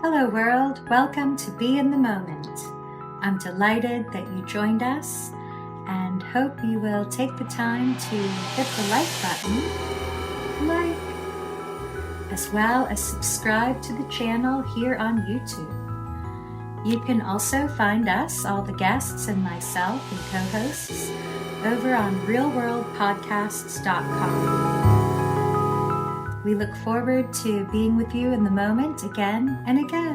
Hello world, welcome to Be in the Moment. I'm delighted that you joined us and hope you will take the time to hit the like button, as well as subscribe to the channel here on YouTube. You can also find us, all the guests and myself and co-hosts, over on realworldpodcasts.com. We look forward to being with you in the moment again and again.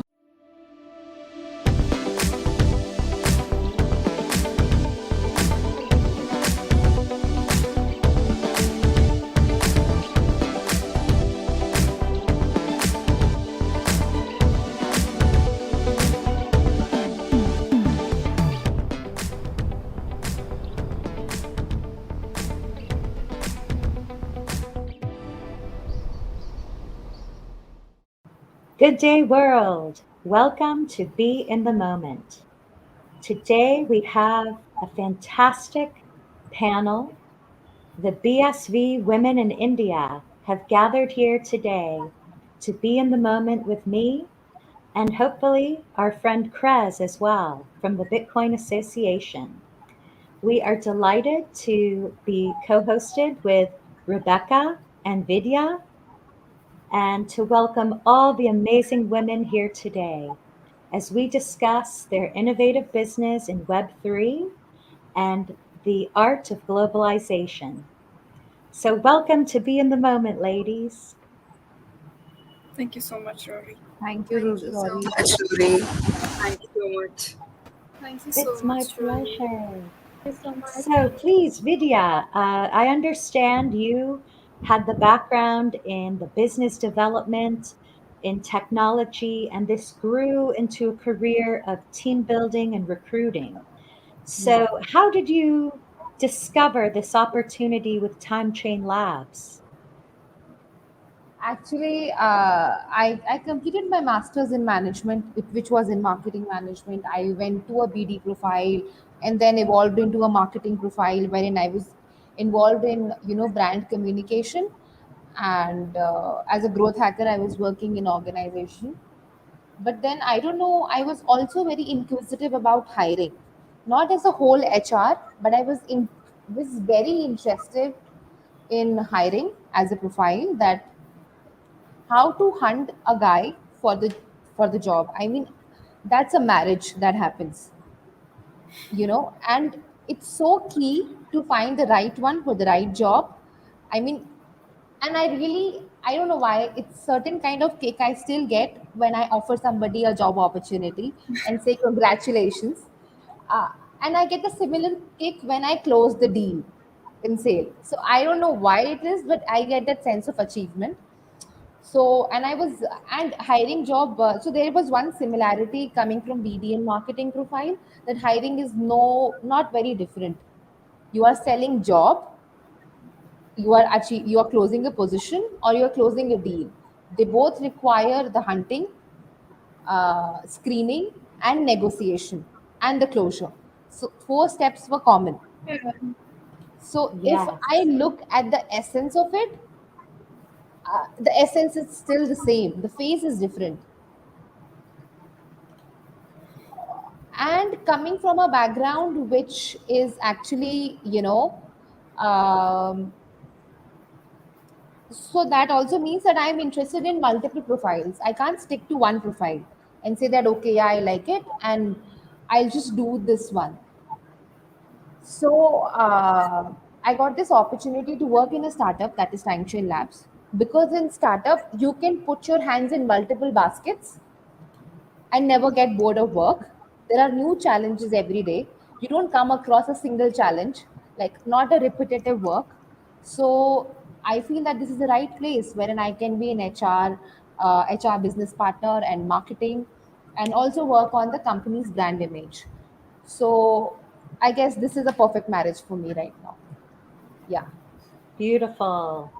Good day, world. Welcome to Be in the Moment. Today we have a fantastic panel. The BSV Women in India have gathered here today to be in the moment with me and hopefully our friend Krez as well from the Bitcoin Association. We are delighted to be co-hosted with Rebecca and Vidya, and to welcome all the amazing women here today as we discuss their innovative business in Web3 and the art of globalization. So welcome to Be in the Moment, ladies. Thank you so much, Rory. Thank you, Rory. Rory. Thank you so much. Thank you so It's my much, Rory. pleasure. Thank you so much. So please, Vidya, I understand you had the background in the business development, in technology, and this grew into a career of team building and recruiting. So how did you discover this opportunity with Timechain Labs? Actually, I completed my master's in management, which was in marketing management. I went to a BD profile and then evolved into a marketing profile wherein I was involved in, brand communication. And as a growth hacker, I was working in organization. But then I don't know, I was also very inquisitive about hiring, not as a whole HR, but was very interested in hiring as a profile, that how to hunt a guy for the job. I mean, that's a marriage that happens, and it's so key to find the right one for the right job. I mean, and I don't know why, it's certain kind of kick I still get when I offer somebody a job opportunity and say congratulations. uh, and I get a similar kick when I close the deal in sale. So I don't know why it is, but I get that sense of achievement. So, and hiring job, so there was one similarity coming from BD and marketing profile, that hiring is not very different. You are selling job, you are closing a position, or you are closing a deal. They both require the hunting, screening, and negotiation, and the closure. So four steps were common. So if Yes. I look at the essence of it, the essence is still the same. The phase is different. And coming from a background which is actually, um, so that also means that I'm interested in multiple profiles. I can't stick to one profile and say that, okay, yeah, I like it and I'll just do this one. So I got this opportunity to work in a startup, that is Timechain Labs. Because in startup, you can put your hands in multiple baskets and never get bored of work. There are new challenges every day. You don't come across a single challenge, like not a repetitive work. So I feel that this is the right place wherein I can be an HR business partner and marketing, and also work on the company's brand image. So I guess this is a perfect marriage for me right now. Yeah. Beautiful.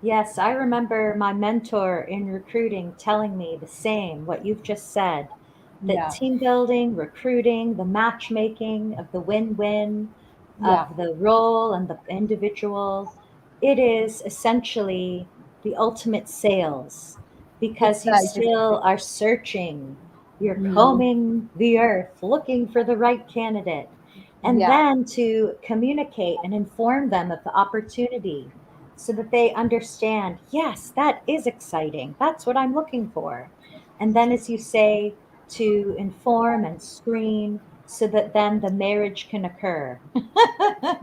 Yes, I remember my mentor in recruiting telling me the same, what you've just said, that Yeah. team building, recruiting, the matchmaking of the win-win Yeah. of the role and the individual, it is essentially the ultimate sales. because It's you right. It's still right. are searching. You're Hmm. combing the earth, looking for the right candidate, and Yeah. then to communicate and inform them of the opportunity so that they understand, yes, that is exciting. That's what I'm looking for. And then, as you say, to inform and screen so that then the marriage can occur.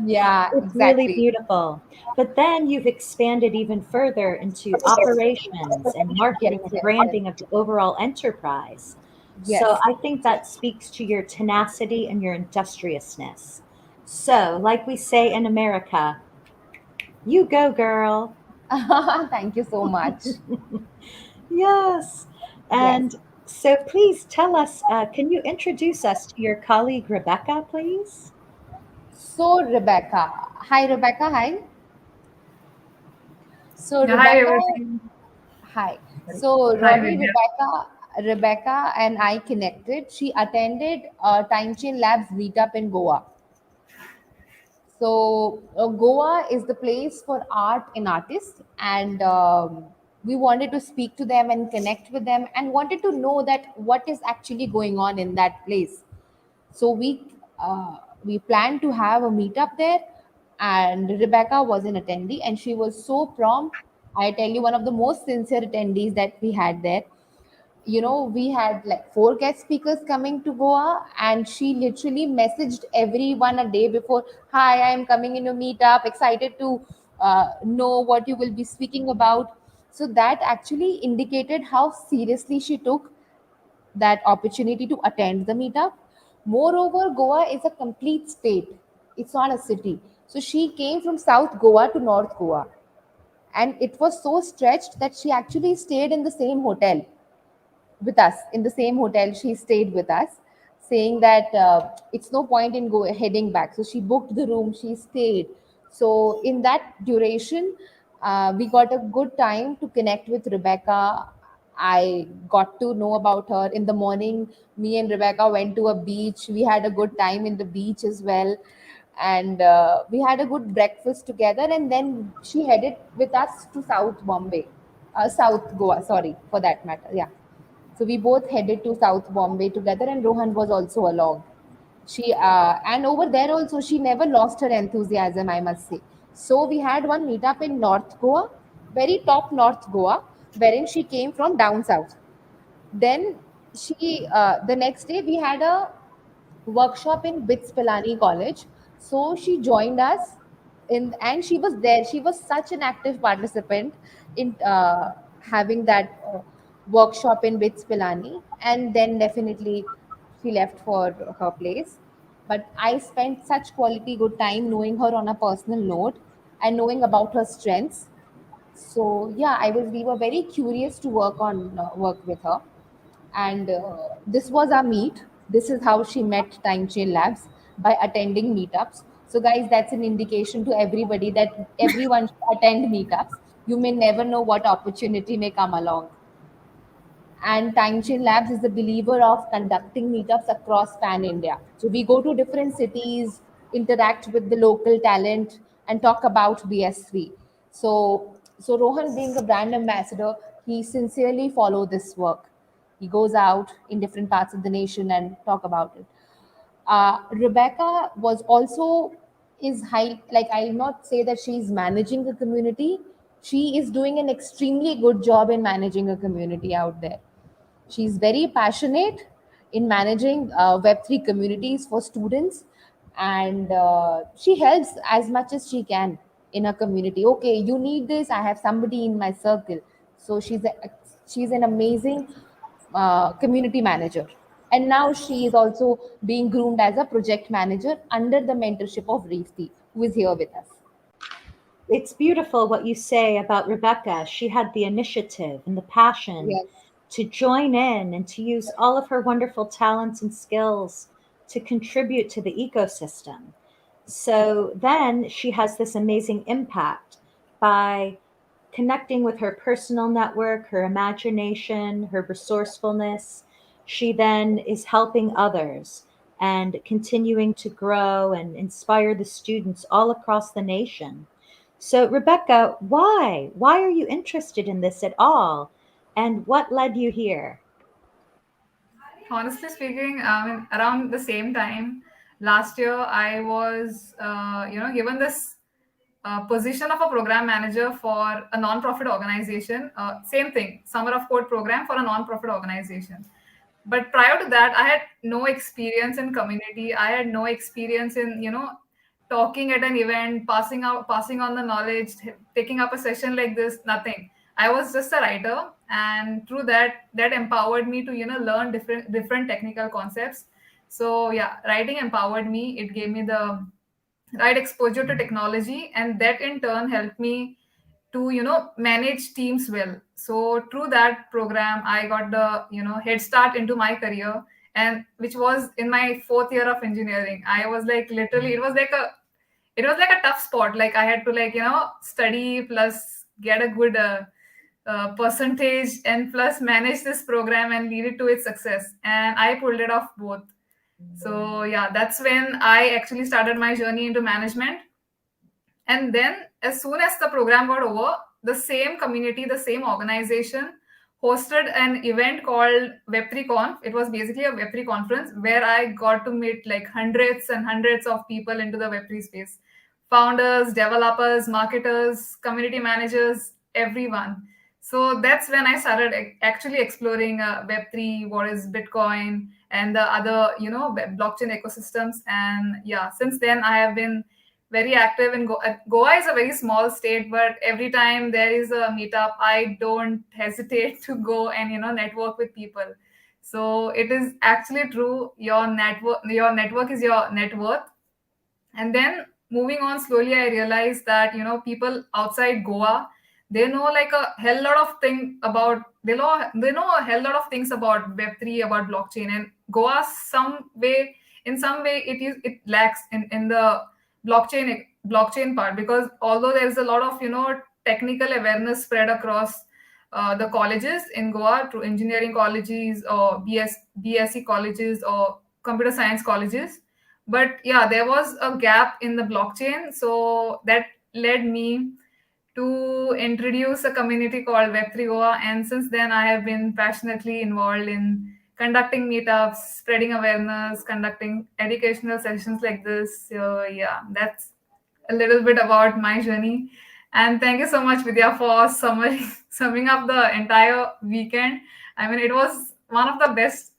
Yeah, It's really exactly. beautiful. But then you've expanded even further into operations and Yes, marketing and yes, yes. branding of the overall enterprise. So Yes. I think that speaks to your tenacity and your industriousness. So, like we say in America, you go, girl. Thank you so much. Yes. Yes. And so please tell us, can you introduce us to your colleague, Rebecca, please? So, Rebecca. Hi, Rebecca. Hi. So, Yeah, hi Rebecca. everyone. Hi. Sorry. So, Hi Rory, Vidya. Rebecca and I connected. She attended a Timechain Labs meetup in Goa. So, Goa is the place for art and artists, and we wanted to speak to them and connect with them, and wanted to know that what is actually going on in that place. So we planned to have a meetup there, and Rebecca was an attendee, and she was so prompt. I tell you, one of the most sincere attendees that we had there. We had like four guest speakers coming to Goa, and she literally messaged everyone a day before, "Hi, I am coming in a meetup, excited to know what you will be speaking about." So that actually indicated how seriously she took that opportunity to attend the meetup. Moreover, Goa is a complete state, it's not a city. So she came from South Goa to North Goa, and it was so stretched that she actually stayed in the same hotel with us. In the same hotel she stayed with us, saying that it's no point in heading back. So she booked the room, she stayed. So in that duration, we got a good time to connect with Rebecca. I got to know about her. In the morning, me and Rebecca went to a beach. We had a good time in the beach as well, and we had a good breakfast together, and then she headed with us to South Bombay, South Goa, sorry, for that matter. Yeah, so we both headed to South Bombay together, and Rohan was also along. She and over there also she never lost her enthusiasm, I must say. So we had one meetup in North Goa, very top North Goa, wherein she came from down south. Then the next day we had a workshop in BITS Pilani College. So she joined us and she was there. She was such an active participant in having that workshop in BITS Pilani. And then definitely she left for her place. But I spent such quality good time knowing her on a personal note and knowing about her strengths. So yeah, we were very curious to work with her, and this was our meet. This is how she met Timechain Labs, by attending meetups. So guys, that's an indication to everybody that everyone should attend meetups. You may never know what opportunity may come along. And Timechain Labs is a believer of conducting meetups across pan India. So we go to different cities, interact with the local talent, and talk about BSV. So Rohan, being a brand ambassador, he sincerely follow this work. He goes out in different parts of the nation and talk about it. Rebecca was also is high. Like, I'll not say that she's managing a community. She is doing an extremely good job in managing a community out there. She's very passionate in managing Web3 communities for students, and she helps as much as she can in her community. Okay, you need this, I have somebody in my circle. So she's an amazing community manager. And now she is also being groomed as a project manager under the mentorship of Reefti, who is here with us. It's beautiful what you say about Rebecca. She had the initiative and the passion Yes. to join in and to use all of her wonderful talents and skills to contribute to the ecosystem. So then she has this amazing impact by connecting with her personal network, her imagination, her resourcefulness. She then is helping others and continuing to grow and inspire the students all across the nation. So, Rebecca, why? Why are you interested in this at all? And what led you here? Honestly speaking, I mean, around the same time last year, I was, given this position of a program manager for a non-profit organization. Same thing, Summer of Code program for a non-profit organization. But prior to that, I had no experience in community. I had no experience in, talking at an event, passing on the knowledge, taking up a session like this. Nothing. I was just a writer, and through that empowered me to learn different technical concepts. So yeah, writing empowered me. It gave me the right exposure to technology, and that in turn helped me to manage teams well. So through that program, I got the head start into my career, and which was in my fourth year of engineering. I was like, literally, it was like a tough spot. Like I had to study plus get a good percentage, and plus manage this program and lead it to its success, and I pulled it off both. So yeah, that's when I actually started my journey into management. And then, as soon as the program got over, the same community, the same organization hosted an event called Web3 Conf. It was basically a Web3 conference where I got to meet like hundreds and hundreds of people into the Web3 space: founders, developers, marketers, community managers, everyone. So that's when I started actually exploring Web3, what is Bitcoin, and the other, blockchain ecosystems. And yeah, since then I have been very active in Goa. Goa is a very small state, but every time there is a meetup, I don't hesitate to go and network with people. So it is actually true. Your network is your net worth. And then moving on slowly, I realized that people outside Goa, they know like a hell lot of thing about they know a hell lot of things about Web3, about blockchain. And Goa, in some way it lacks in the blockchain part, because although there is a lot of technical awareness spread across the colleges in Goa, through engineering colleges or BSc colleges or computer science colleges. But yeah, there was a gap in the blockchain, so that led me to introduce a community called Web3 Goa. And since then, I have been passionately involved in conducting meetups, spreading awareness, conducting educational sessions like this. So yeah, that's a little bit about my journey. And thank you so much, Vidya, for summing up the entire weekend. I mean, it was one of the best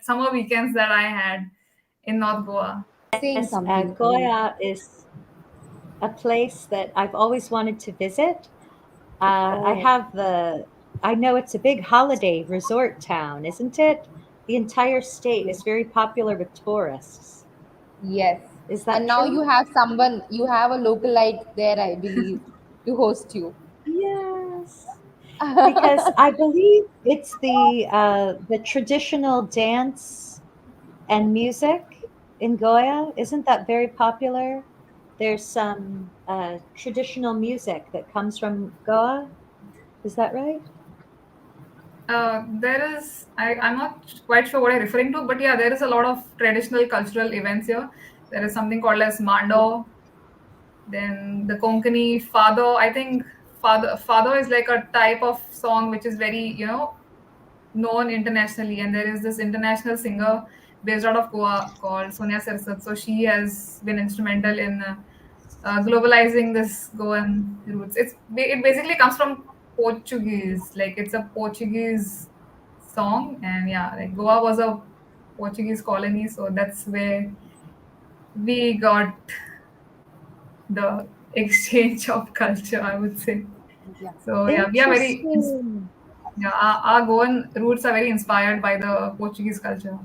summer weekends that I had in North Goa. Saying Yes, something. Goa is a place that I've always wanted to visit. I Oh, have I know it's a big holiday resort town, isn't it? The entire state yes. is very popular with tourists. Yes. Is And that now true? you have a localite there, I believe, to host you. Yes, because I believe it's the traditional dance and music in Goa. Isn't that very popular? There's some traditional music that comes from Goa. Is that right? There is, I'm not quite sure what I'm referring to, but yeah, there is a lot of traditional cultural events here. There is something called as Mando, then the Konkani Fado. I think Fado is like a type of song which is very, known internationally. And there is this international singer based out of Goa called Sonia Sirsat. So she has been instrumental in globalizing this Goan roots. It basically comes from Portuguese. Like it's a Portuguese song, and yeah, like Goa was a Portuguese colony, so that's where we got the exchange of culture, I would say. Yeah. So yeah, we are Interesting. yeah, our Goan roots are very inspired by the Portuguese culture.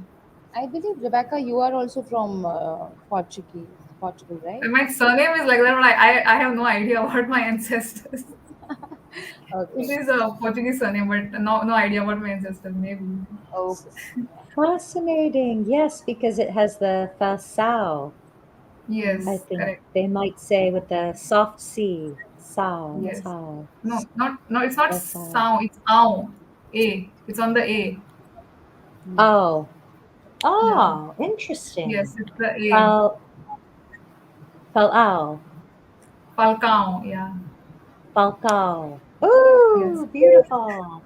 I believe, Rebecca, you are also from Portugal, right? And my surname is like that, but I have no idea about my ancestors. It Okay. is a Portuguese surname, but no idea about my ancestors. Maybe. Okay. Fascinating. Yes, because it has the falsao. I Yes, think correct. they might say with the soft C, sao, Yes. Yes. sao, No, it's not falsao. sound, it's ow. A. It's on the A. Hmm. Oh, Yeah. oh, interesting. Yes, it's the A. Fal, falao, Falcao, yeah. falcao. Yes. Ooh, beautiful.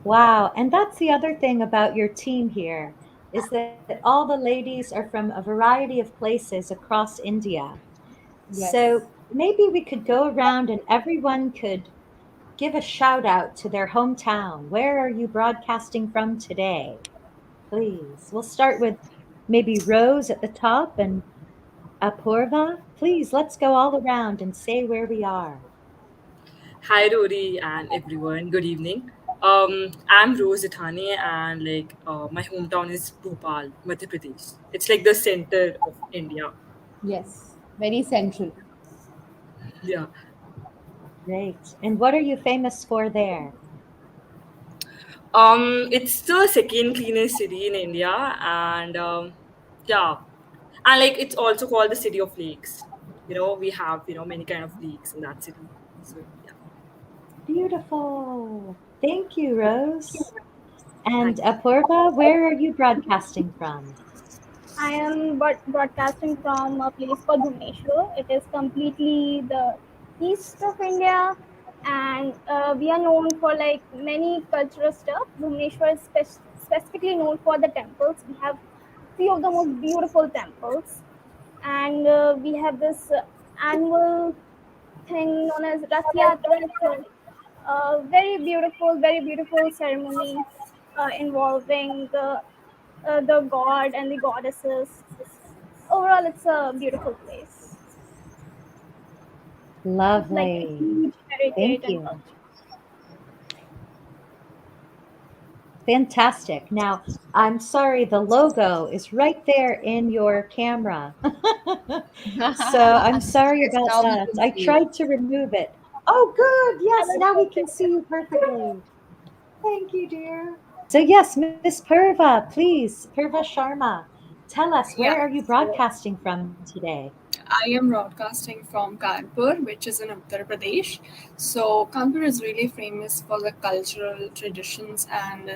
Wow. And that's the other thing about your team here is that all the ladies are from a variety of places across India. So Yes. maybe we could go around and everyone could give a shout out to their hometown. Where are you broadcasting from today? Please. We'll start with maybe Rose at the top and Apurva. Please, let's go all around and say where we are. Hi, Rory, and everyone. Good evening. I'm Rose Ithani, and my hometown is Bhopal, Madhya Pradesh. It's like the center of India. Yes. Very central. Yeah. Great. And what are you famous for there? It's the second cleanest city in India, and yeah, and like it's also called the city of lakes. We have many kind of lakes in that city. So yeah. Beautiful. Thank you, Rose. And Thank you. Apurva, where are you broadcasting from? I am broadcasting from a place called Bhubaneswar. It is completely the east of India, and we are known for like many cultural stuff. Bhubaneswar is specifically known for the temples. We have few of the most beautiful temples, and we have this annual thing known as Rath Yatra. It's a very beautiful ceremony involving the god and the goddesses. Overall, it's a beautiful place with like a Lovely. huge heritage Thank and you. culture. Fantastic. Now, I'm sorry, the logo is right there in your camera. So I'm sorry Yes, about now we that. can I see it. tried to remove it. Oh, good. I Yes, will now we post can it. see you perfectly. Thank you, dear. So, yes, Miss Purva, please, Purva Sharma, tell us where Yeah, are you so broadcasting from today? I am broadcasting from Kanpur, which is in Uttar Pradesh. So Kanpur is really famous for the cultural traditions, and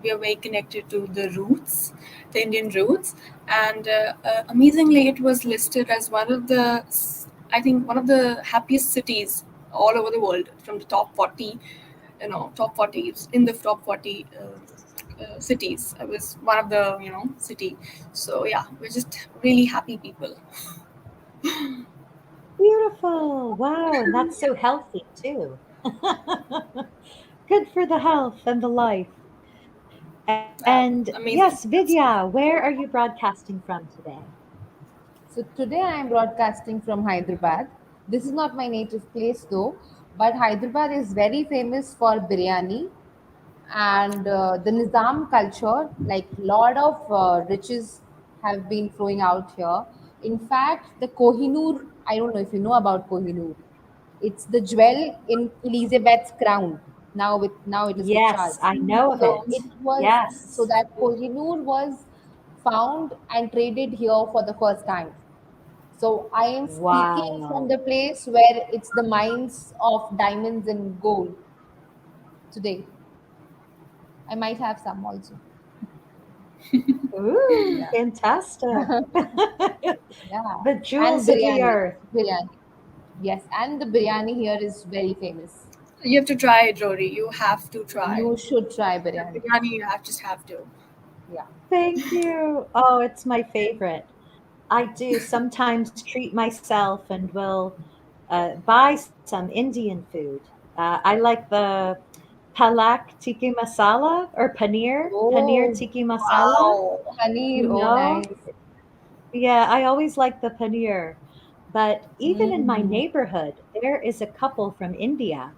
we are very connected to the roots, the Indian roots. And amazingly, it was listed as I think, one of the happiest cities all over the world from the top 40. Top 40 in the top 40. Cities. I was one of the city. So yeah, we're just really happy people. Beautiful. Wow. And that's so healthy, too. Good for the health and the life. And yes, Amazing. Vidya, where are you broadcasting from today? So today I am broadcasting from Hyderabad. This is not my native place though, but Hyderabad is very famous for biryani and the Nizam culture. Like lot of riches have been flowing out here. In fact, the Kohinoor. I don't know if you know about Kohinoor. It's the jewel in Elizabeth's crown. Now it is with Yes, Charles. I know of So it. it was so Yes. that Kohinoor was found and traded here for the first time. So I am speaking from Wow. the place where it's the mines of diamonds and gold today. I might have some also. Ooh, Yeah. fantastic. Yeah. The And jewels of the biryani. earth. Biryani. Yes. And the biryani here is very famous. You have to try it, Rory. You have to try. You should try The biryani. biryani, you just have to. Yeah. Thank you. Oh, it's my favorite. I do sometimes treat myself and will buy some Indian food. I like the palak tiki masala or paneer Oh, tiki masala. wow. Paneer. You Oh, know, nice. yeah, I always like the paneer. But even in my Mm. neighborhood, there is a couple from India,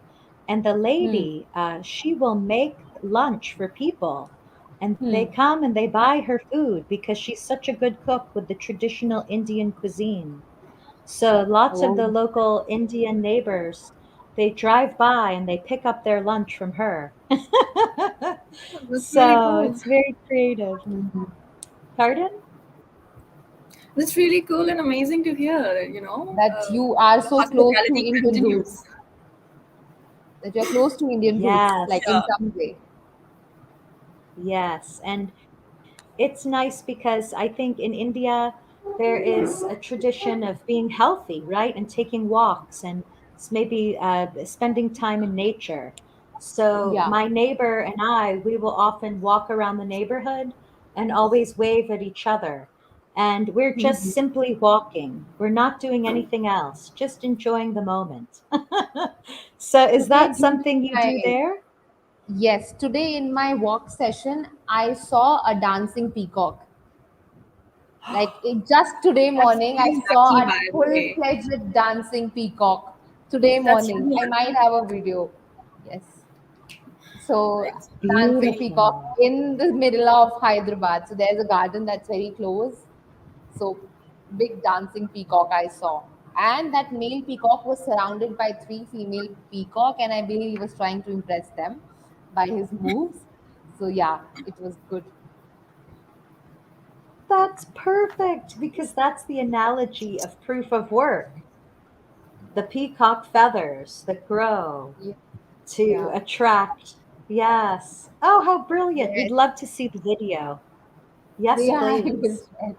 and the Hmm. lady, she will make lunch for people, and they Hmm. come and they buy her food because she's such a good cook with the traditional Indian cuisine. So lots of Oh, the local Indian neighbors, they drive by and they pick up their lunch from her. That's really So cool. it's very creative. mhm. Pardon? That's really cool and amazing to hear. That you are The so close to hospitality Indian continues. roots. That you're close to Indian roots, like Yes. in Yeah. some way. Yes. And it's nice because I think in India, there is a tradition of being healthy, right? And taking walks and maybe spending time in nature. So Yeah. my neighbor and I, we will often walk around the neighborhood and always wave at each other. And we're just Mhm. simply walking. We're not doing anything else, just enjoying the moment. So is Today that during something you do my there? Yes, today in my walk session, I saw a dancing peacock. Like just today That's morning, I Really saw lucky, beautiful. a by the way. full-fledged dancing peacock. Today That's morning, I beautiful. might have a video. Yes. So It's dancing really peacock Beautiful. in the middle of Hyderabad. So there's a garden that's very close. So big dancing peacock I saw. And that male peacock was surrounded by three female peacock, and I believe he was trying to impress them by his moves. So yeah, it was good. That's perfect because that's the analogy of proof of work. The peacock feathers that grow Yeah. to Yeah. attract. Yes. Oh, how brilliant. We'd Yes. love to see the video. Yes, Yeah, I will please. share.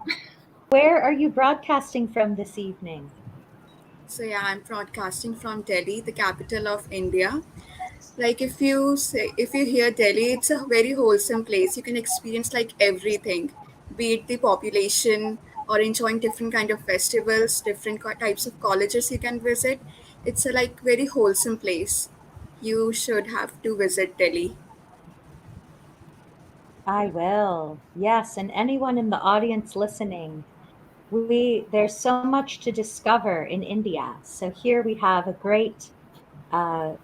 Where are you broadcasting from this evening? So yeah, I'm broadcasting from Delhi, the capital of India. Like if you hear Delhi, it's a very wholesome place. You can experience like everything, be it the population or enjoying different kind of festivals, different types of colleges you can visit. It's a like very wholesome place. You should have to visit Delhi. I will. Yes, and anyone in the audience listening, there's so much to discover in India. So here we have a great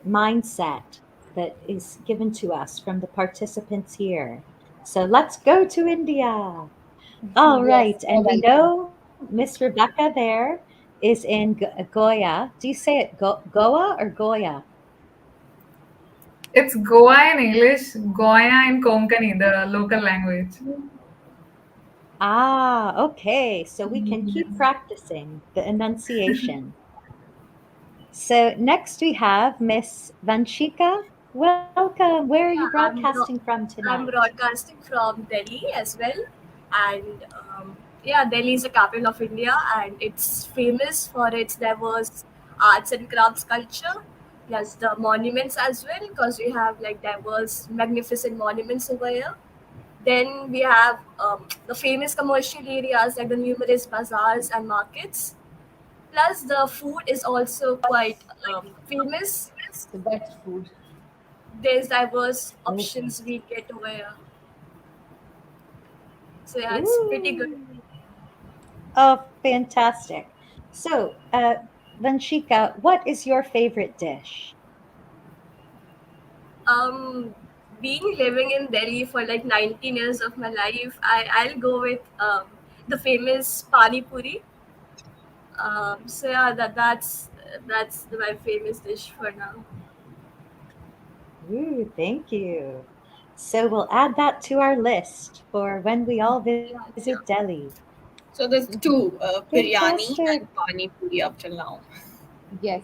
mindset that is given to us from the participants here. So let's go to India. All Yes, right, you're and we welcome. know Miss Rebecca there is in Goa. Do you say it Goa or Goya? It's Goa in English, Goya in Konkani, the local language. Ah, okay. So we can keep practicing the enunciation. So next we have Miss Vanshika. Welcome. Where are you Yeah, broadcasting from I'm tonight? broadcasting from Delhi as well, and yeah, Delhi is the capital of India, and it's famous for its diverse arts and crafts culture, plus the monuments as well, because we have like diverse, magnificent monuments over here. Then we have the famous commercial areas like the numerous bazaars and markets. Plus, the food is also quite famous. The best food. There's diverse Okay. options we get over here. So yeah, it's pretty good. Ooh. Oh, fantastic. So, Vanshika, what is your favorite dish? Um, being living in Delhi for like 19 years of my life, I'll go with the famous pani puri. So yeah, that's my famous dish for now. Ooh, thank you. So we'll add that to our list for when we all Yeah, visit sure. Delhi. So there's two, biryani Fantastic. and pani puri up till now. Yes,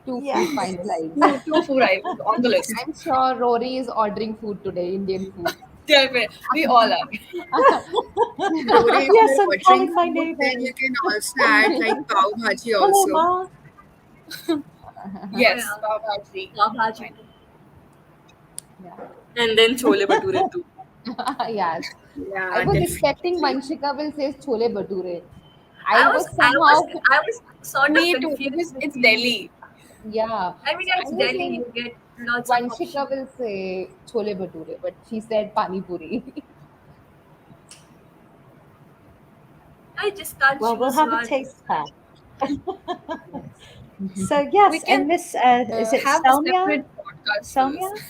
two food Yes. finalized. Two food items on the list. I'm sure Rory is ordering food today, Indian food. We all are. Rory, if Yes, you're I'm ordering calling my food, then neighbors. you can also add like pav bhaji Hello, also. Ma. Oh Yes, yeah, pav bhaji. pav bhaji. Fine. Yeah. And then chole bhature too. Yes. I Yeah, was expecting definitely. Vanshika will say chole bhature. I I was was I was somehow, I was sort of Me too, confused because it's between. Delhi. yeah. I mean, So yeah, I it's was Delhi. like, You get lots of Vanshika options. will say chole bhature, but she said pani puri. I just can't Well, we'll choose have a one. taste test. Yes. So, We yes, can and Miss, is it have a Selmia? separate podcast for this. Selmia?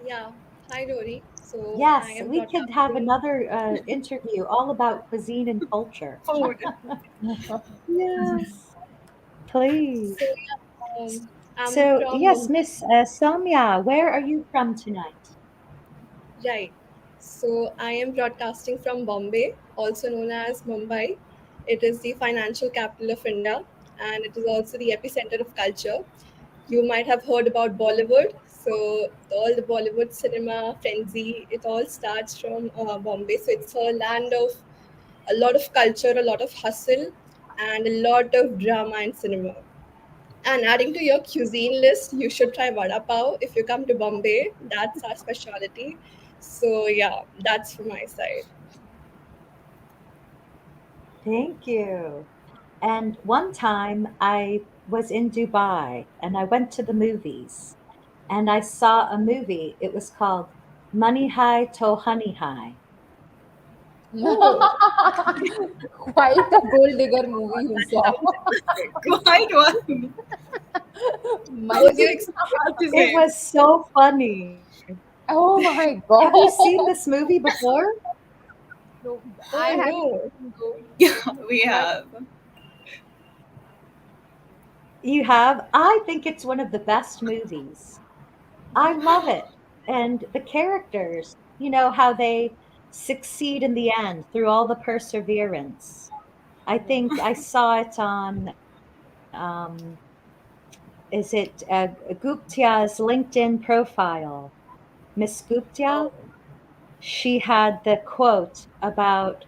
Yeah. Hi, Rory. So I Yes, am we could have broadcasting. another interview all about cuisine and culture. Food. Yes, please. So yeah, I'm So, from yes, Mumbai. Miss Soumya, where are you from tonight? Right. So I am broadcasting from Bombay, also known as Mumbai. It is the financial capital of India, and it is also the epicenter of culture. You might have heard about Bollywood. So all the Bollywood cinema frenzy, it all starts from Bombay. So it's a land of a lot of culture, a lot of hustle, and a lot of drama and cinema. And adding to your cuisine list, you should try vada pav if you come to Bombay. That's our specialty. So yeah, that's from my side. Thank you. And one time I was in Dubai and I went to the movies and I saw a movie. It was called Money High to Honey High. Oh, Quite a gold digger movie you saw. Quite one. How was your Money. experience the It same? was so funny. Oh my Have you seen god. this movie before? No, I oh haven't no. seen though, Yeah, we but have. You have? I think it's one of the best movies. I love it. And the characters, how they succeed in the end through all the perseverance. I think I saw it on, is it Guptia's LinkedIn profile? Miss Guptia, she had the quote about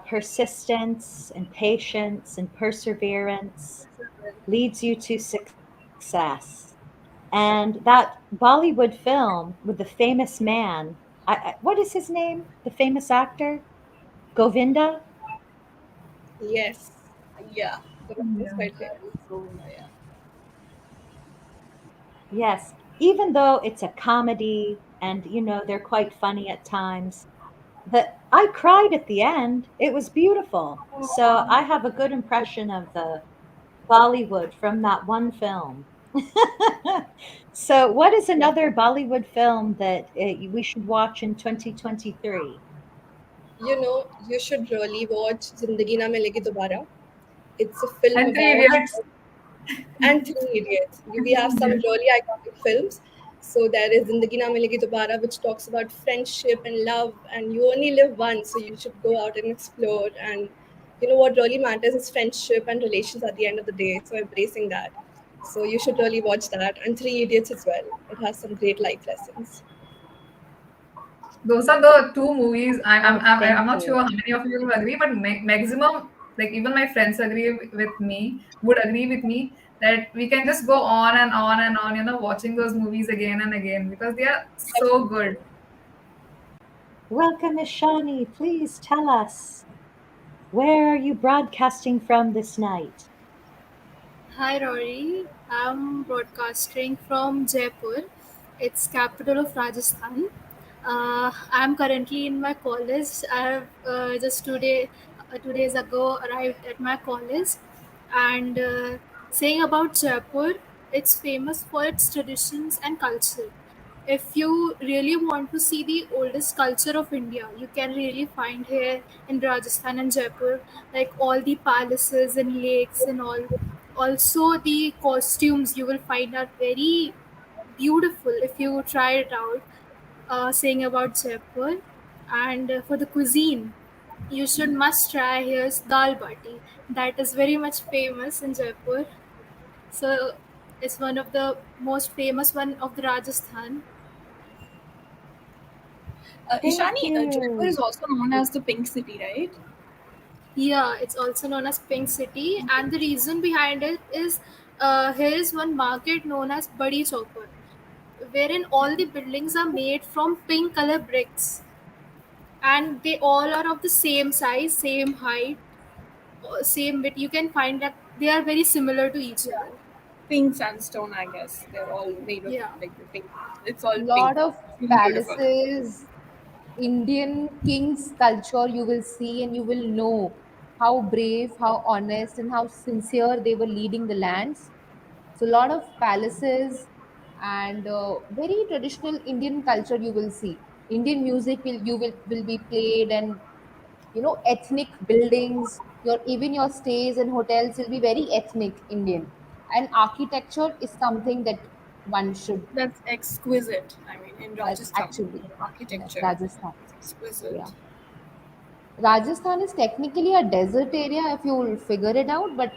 persistence and patience and perseverance leads you to success. And that Bollywood film with the famous man, what is his name? The famous actor? Govinda? Yes. Yeah. The one is quite famous. so yeah. Yes. Even though it's a comedy and, they're quite funny at times, I cried at the end. It was beautiful. So I have a good impression of the Bollywood from that one film. So, what is Yeah. another Bollywood film that we should watch in 2023? You should really watch Zindagi Na Milegi Dobara. It's a film And Three about Idiots. and Three Idiots. We have some really iconic films. So there is Zindagi Na Milegi Dobara, which talks about friendship and love, and you only live once, so you should go out and explore. And what really matters is friendship and relations at the end of the day. So embracing that. So you should really watch that, and Three Idiots as well. It has some great life lessons. Those are the two movies. Oh, I'm thank not sure you. how many of you will agree, but maximum, like even my friends with me, would agree with me that we can just go on and on and on, watching those movies again and again because they are so good. Welcome, Miss Shawnee. Please tell us, where are you broadcasting from this night? Hi Rory, I'm broadcasting from Jaipur. It's capital of Rajasthan. I'm currently in my college. I have just 2 days ago arrived at my college, and saying about Jaipur, it's famous for its traditions and culture. If you really want to see the oldest culture of India, you can really find here in Rajasthan and Jaipur, like all the palaces and lakes and all. Also, the costumes you will find are very beautiful if you try it out. Saying about Jaipur, and for the cuisine, you should must try here's dal bati. That is very much famous in Jaipur. So it's one of the most famous one of the Rajasthan. Thank Ishani, Jaipur you. is also known as the Pink City, right? Yeah, it's also known as Pink City, and the reason behind it is here is one market known as Badi Chopper, wherein all the buildings are made from pink color bricks, and they all are of the same size, same height, same width. You can find that they are very similar to each Yeah. other. Pink sandstone, I guess. They're all made of Yeah. like the pink. It's all pink. Lot of It's really beautiful. palaces, Indian kings culture you will see, and you will know how brave, how honest, and how sincere they were leading the lands. So, a lot of palaces and very traditional Indian culture you will see. Indian music will be played, and ethnic buildings. Your even your stays and hotels will be very ethnic Indian, and architecture is something that one should. That's exquisite. I mean, in That's Rajasthan, actually, the yes, architecture Rajasthan. is So yeah, exquisite. Rajasthan is technically a desert area if you figure it out, but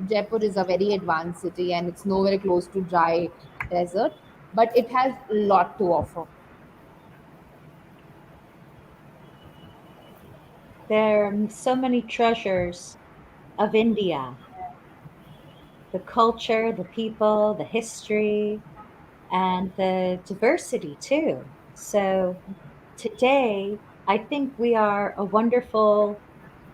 Jaipur is a very advanced city and it's nowhere close to dry desert, but it has a lot to offer. There are so many treasures of India. the culture, the people, the history, and the diversity too. So today, I think we are a wonderful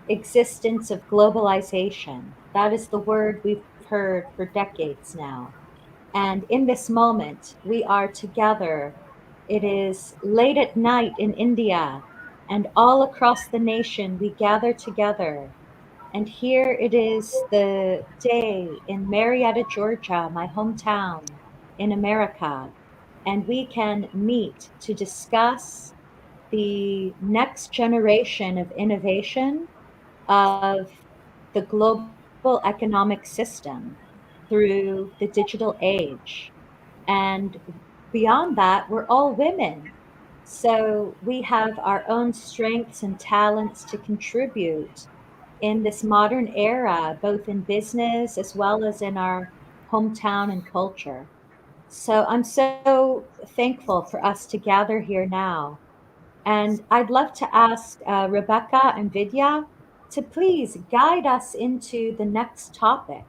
existence of globalization. That is the word we've heard for decades now. And in this moment, we are together. It is late at night in India, and all across the nation, we gather together. And here it is the day in Marietta, Georgia, my hometown in America. And we can meet to discuss the next generation of innovation of the global economic system through the digital age. And beyond that, we're all women. So we have our own strengths and talents to contribute in this modern era, both in business as well as in our hometown and culture. So I'm so thankful for us to gather here now. And I'd love to ask Rebecca and Vidya to please guide us into the next topic.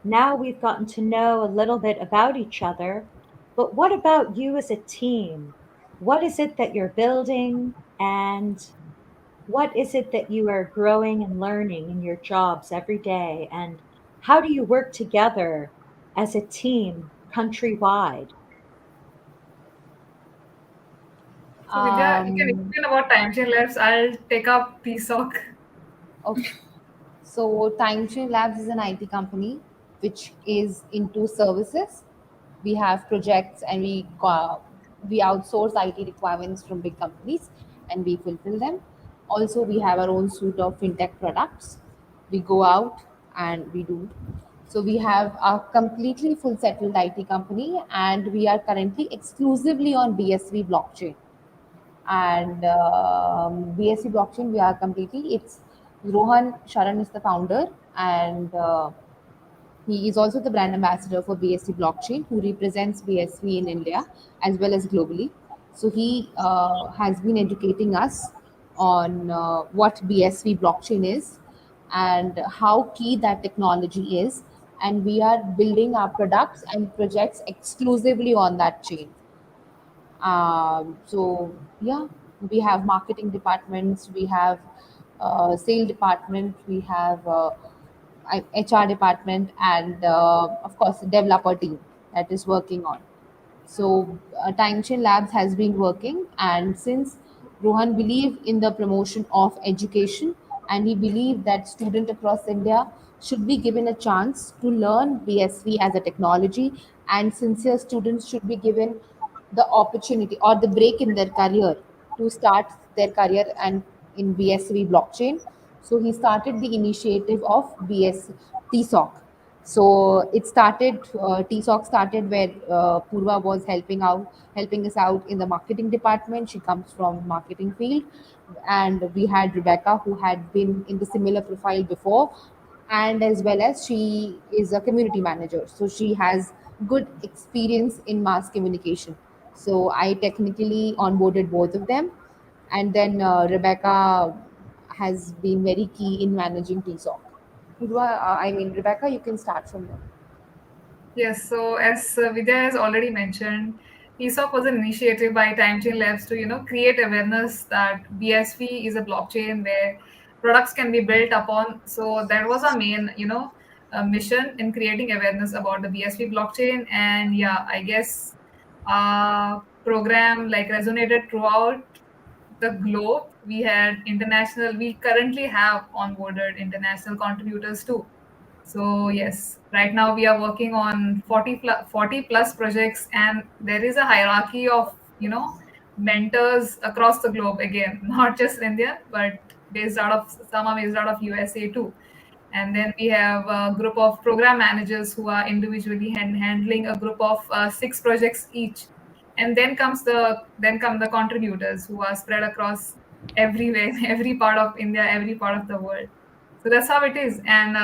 Now we've gotten to know a little bit about each other, but what about you as a team? What is it that you're building, and what is it that you are growing and learning in your jobs every day? And how do you work together as a team countrywide? So Vidya, you can Um, explain about Timechain Labs. I'll take up TSoC. okay. So Timechain Labs is an IT company which is into services. We have projects and we outsource IT requirements from big companies and we fulfill them. Also, we have our own suite of fintech products. We go out and we do. So we have a completely full settled IT company and we are currently exclusively on BSV blockchain and BSC blockchain. We are completely. It's Rohan Sharan is the founder, and he is also the brand ambassador for BSC blockchain, who represents BSV in India as well as globally. So he has been educating us on what BSV blockchain is and how key that technology is, and we are building our products and projects exclusively on that chain. So yeah, we have marketing departments, we have sale department, we have HR department, and of course the developer team that is working on. So Timechain Labs has been working, and since Rohan believed in the promotion of education, and he believed that students across India should be given a chance to learn BSV as a technology, and sincere students should be given the opportunity or the break in their career to start their career and in BSV blockchain. So he started the initiative of BS TSoC. So it started, TSoC started where Purva was helping us out in the marketing department. She comes from marketing field. And we had Rebecca who had been in the similar profile before. And as well as she is a community manager. So she has good experience in mass communication. So I technically onboarded both of them. And then Rebecca has been very key in managing TSoC. Purva, I mean, Rebecca, you can start from there. Yes, so as Vidya has already mentioned, TSoC was an initiative by Timechain Labs to create awareness that BSV is a blockchain where products can be built upon. So that was our main mission in creating awareness about the BSV blockchain. And yeah, I guess program like resonated throughout the globe. We had international. We currently have onboarded international contributors too. So yes, right now we are working on 40 plus projects, and there is a hierarchy of mentors across the globe. Again, not just India, but based out of some are based out of USA too. And then we have a group of program managers who are individually handling a group of 6 projects each. And then come the contributors who are spread across everywhere, every part of India, every part of the world. So that's how it is. And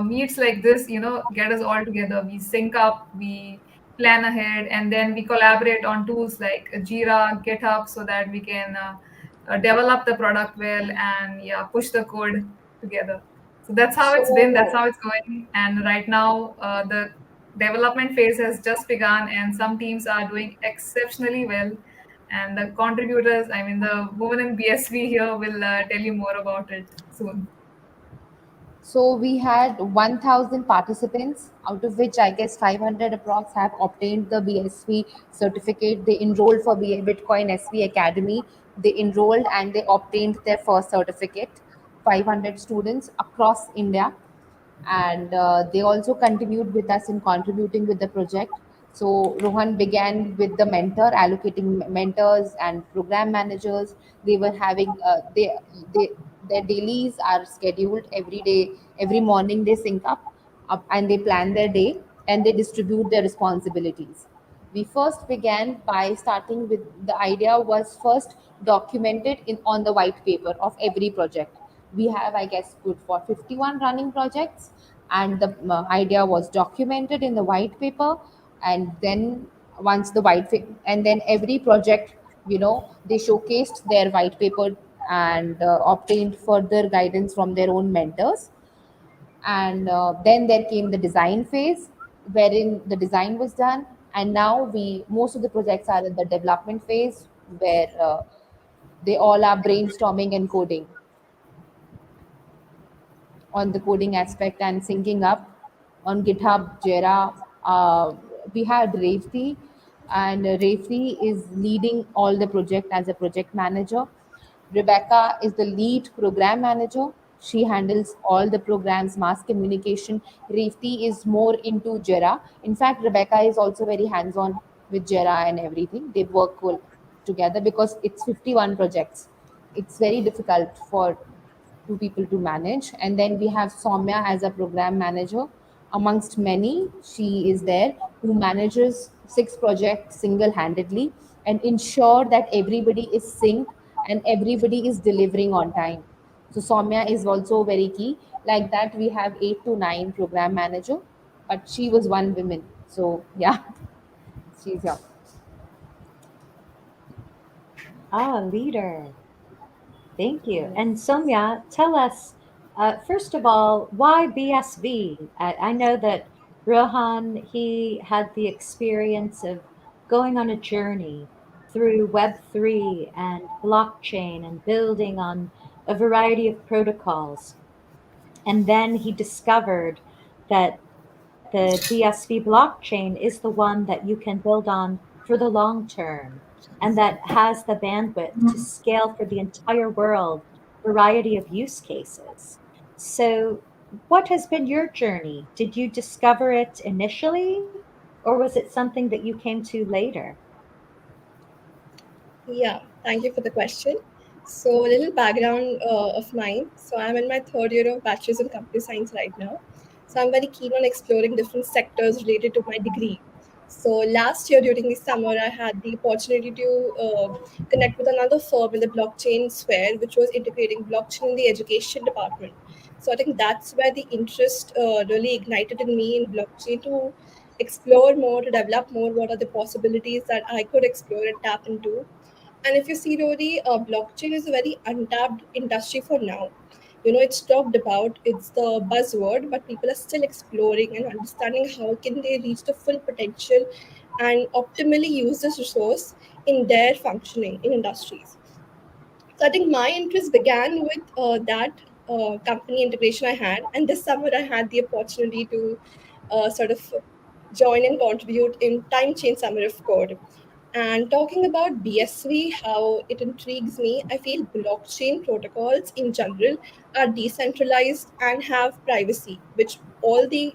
meets like this, get us all together. We sync up, we plan ahead, and then we collaborate on tools like Jira, GitHub, so that we can develop the product well and yeah, push the code together. So that's how it's been. That's So how it's going. And right now, the development phase has just begun, and some teams are doing exceptionally well. And the contributors, I mean, the women in BSV here will tell you more about it soon. So we had 1,000 participants, out of which I guess 500 approx have obtained the BSV certificate. They enrolled for Bitcoin SV Academy. They enrolled and they obtained their first certificate. 500 students across India, and they also continued with us in contributing with the project. So Rohan began with the mentor, allocating mentors and program managers. They were having they their dailies are scheduled every day. Every morning they sync up and they plan their day and they distribute their responsibilities. We first began by starting with the idea was first documented in on the white paper of every project. We have, I guess, good for 51 running projects, and the idea was documented in the white paper. And then once and then every project, they showcased their white paper and obtained further guidance from their own mentors. And then there came the design phase, wherein the design was done. And now we most of the projects are in the development phase, where they all are brainstorming and coding on the coding aspect and syncing up on GitHub, Jira. We had Revti, and Revti is leading all the project as a project manager. Rebecca is the lead program manager. She handles all the programs, mass communication. Revti is more into Jira. In fact, Rebecca is also very hands-on with Jira and everything. They work well together because it's 51 projects. It's very difficult for two people to manage. And then we have Soumya as a program manager. Amongst many, she is there who manages 6 projects single handedly and ensure that everybody is synced and everybody is delivering on time. So Soumya is also very key. Like that, we have 8 to 9 program manager, but she was one woman. So yeah, she's here. Ah, leader. Thank you. And Yes. Somya, tell us, first of all, why BSV? I know that Rohan, he had the experience of going on a journey through Web3 and blockchain and building on a variety of protocols. And then he discovered that the BSV blockchain is the one that you can build on for the long term and that has the bandwidth to scale for the entire world, variety of use cases. So, what has been your journey? Did you discover it initially, or was it something that you came to later? Yeah, thank you for the question. So, a little background of mine. So, I'm in my third year of Bachelor's in Computer Science right now. So, I'm very keen on exploring different sectors related to my degree. So, last year during the summer, I had the opportunity to connect with another firm in the blockchain sphere, which was integrating blockchain in the education department. So, I think that's where the interest really ignited in me in blockchain to explore more, to develop more. What are the possibilities that I could explore and tap into? And if you see, Rory, blockchain is a very untapped industry for now. It's talked about, it's the buzzword, but people are still exploring and understanding how can they reach the full potential and optimally use this resource in their functioning in industries. So I think my interest began with that company integration I had, and this summer I had the opportunity to sort of join and contribute in Timechain Summer of Code. And talking about BSV, how it intrigues me, I feel blockchain protocols in general are decentralized and have privacy, which all the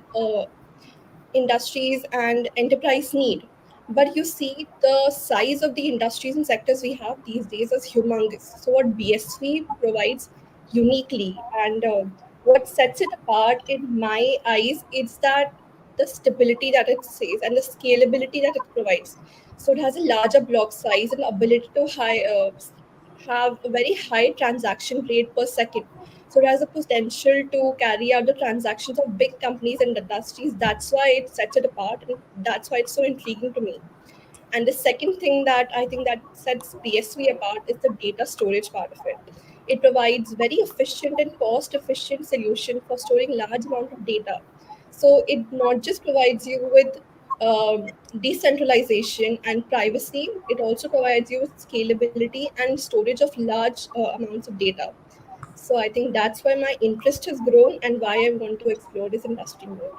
industries and enterprise need. But you see, the size of the industries and sectors we have these days is humongous. So, what BSV provides uniquely and what sets it apart in my eyes is that the stability that it says and the scalability that it provides. So, it has a larger block size and ability to have a very high transaction rate per second. So it has the potential to carry out the transactions of big companies and industries. That's why it sets it apart, and that's why it's so intriguing to me. And the second thing that I think that sets BSV apart is the data storage part of it. It provides very efficient and cost efficient solution for storing large amount of data. So it not just provides you with decentralization and privacy, it also provides you with scalability and storage of large amounts of data. So I think that's why my interest has grown and why I want to explore this industry more.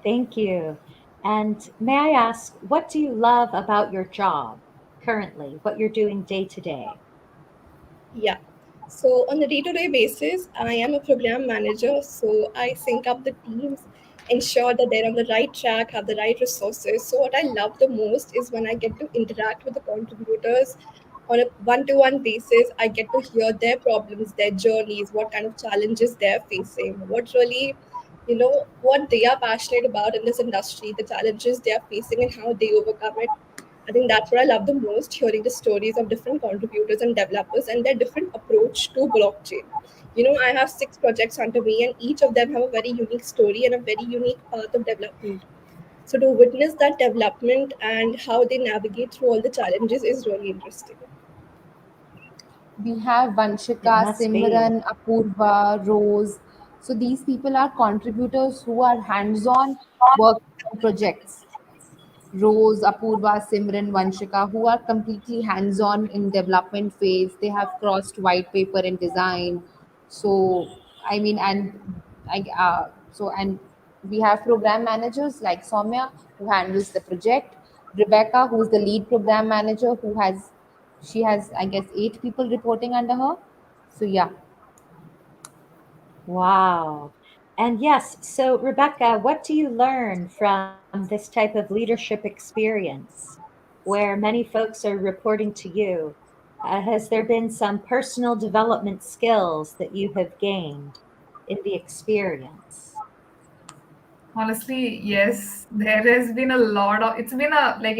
Thank you. And may I ask, what do you love about your job currently, what you're doing day to day? Yeah. So on a day-to-day basis, I am a program manager. So I sync up the teams, ensure that they're on the right track, have the right resources. So what I love the most is when I get to interact with the contributors on a one-to-one basis. I get to hear their problems, their journeys, what kind of challenges they're facing, what really, what they are passionate about in this industry, the challenges they are facing and how they overcome it. I think that's what I love the most, hearing the stories of different contributors and developers and their different approach to blockchain. I have 6 projects under me, and each of them have a very unique story and a very unique path of development. So to witness that development and how they navigate through all the challenges is really interesting. We have It Vanshika, must be. Simran, Apurva, Rose. So these people are contributors who are hands-on working on projects. Rose, Apurva, Simran, Vanshika, who are completely hands-on in development phase. They have crossed white paper and design. So I mean, and we have program managers like Soumya, who handles the project. Rebecca, who's the lead program manager, she has, I guess, 8 people reporting under her. So yeah. Wow. And yes, so Rebecca, what do you learn from this type of leadership experience where many folks are reporting to you? Has there been some personal development skills that you have gained in the experience? Honestly, yes, there has been a lot of, it's been a, like,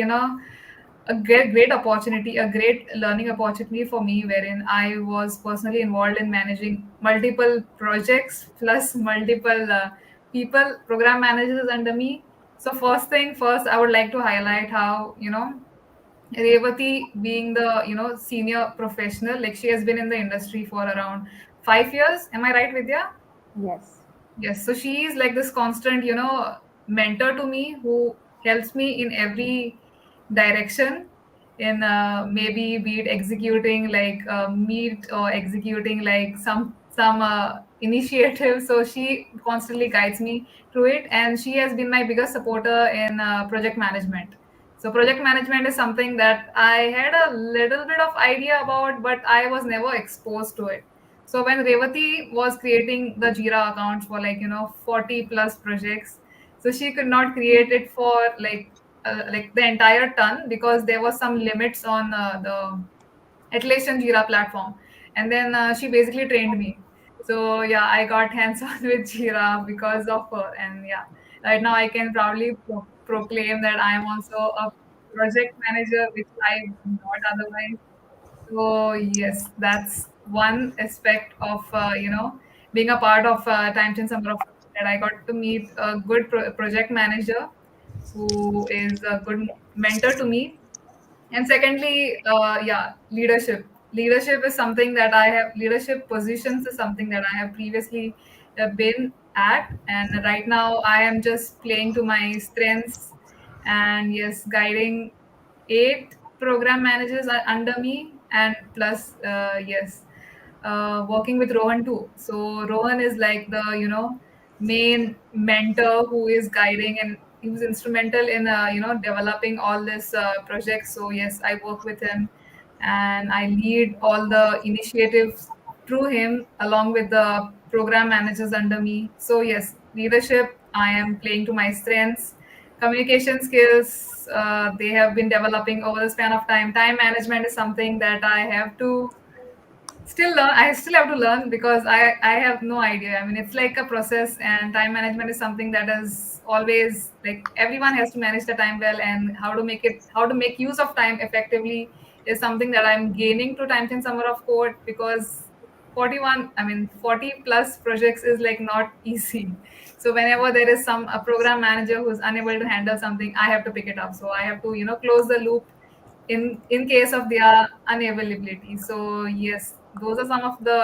a great opportunity, a great learning opportunity for me, wherein I was personally involved in managing multiple projects plus multiple people, program managers under me. So first thing first, I would like to highlight how, Revati being the, senior professional, like she has been in the industry for around 5 years. Am I right, Vidya? Yes. Yes, so she is like this constant, mentor to me who helps me in every direction in maybe be it executing like meet or executing like some initiative. So she constantly guides me through it, and she has been my biggest supporter in project management. So project management is something that I had a little bit of idea about, but I was never exposed to it. So when Revati was creating the Jira accounts for 40 plus projects, so she could not create it for like the entire ton because there was some limits on the Atlassian Jira platform. And then she basically trained me. So yeah, I got hands on with Jira because of her. And yeah, right now I can proudly proclaim that I am also a project manager, which I am not otherwise. So yes, that's one aspect of being a part of Timechain Summer of that I got to meet a good project manager who is a good mentor to me. And secondly, yeah, leadership is something that I have, leadership positions is something that I have previously been at, and right now I am just playing to my strengths. And yes, guiding 8 program managers are under me, and plus yes, working with Rohan too. So Rohan is like the main mentor who is guiding, and he was instrumental in developing all this projects. So yes, I work with him, and I lead all the initiatives through him along with the program managers under me. So yes, leadership, I am playing to my strengths. Communication skills, they have been developing over the span of time. Time management is something that I have to still learn. I still have to learn because I have no idea. I mean, it's like a process, and time management is something that is always like everyone has to manage the time well, and how to make use of time effectively is something that I'm gaining to Time Chain Summer of Code, because 41, I mean 40 plus projects is like not easy. So whenever there is some a program manager who's unable to handle something, I have to pick it up. So I have to, close the loop in case of their unavailability. So yes, those are some of the,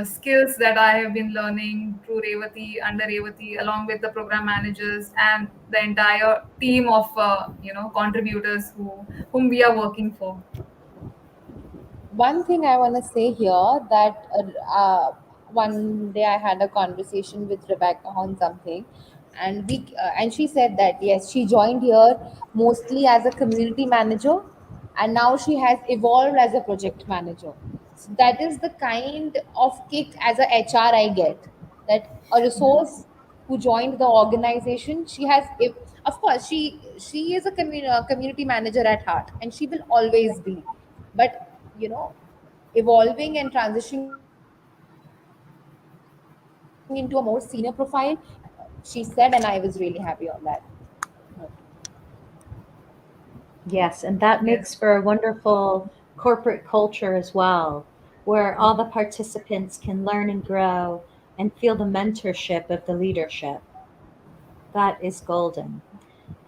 skills that I have been learning through Revati, under Revati, along with the program managers and the entire team of contributors whom we are working for. One thing I want to say here that one day I had a conversation with Rebecca on something, and she said that yes, she joined here mostly as a community manager, and now she has evolved as a project manager. So that is the kind of kick as a HR I get, that a resource who joined the organization, she has, if, of course she is a community manager at heart, and she will always be, but evolving and transitioning into a more senior profile, she said, and I was really happy on that. Yes, and that makes Yes. for a wonderful corporate culture as well, where all the participants can learn and grow and feel the mentorship of the leadership. That is golden.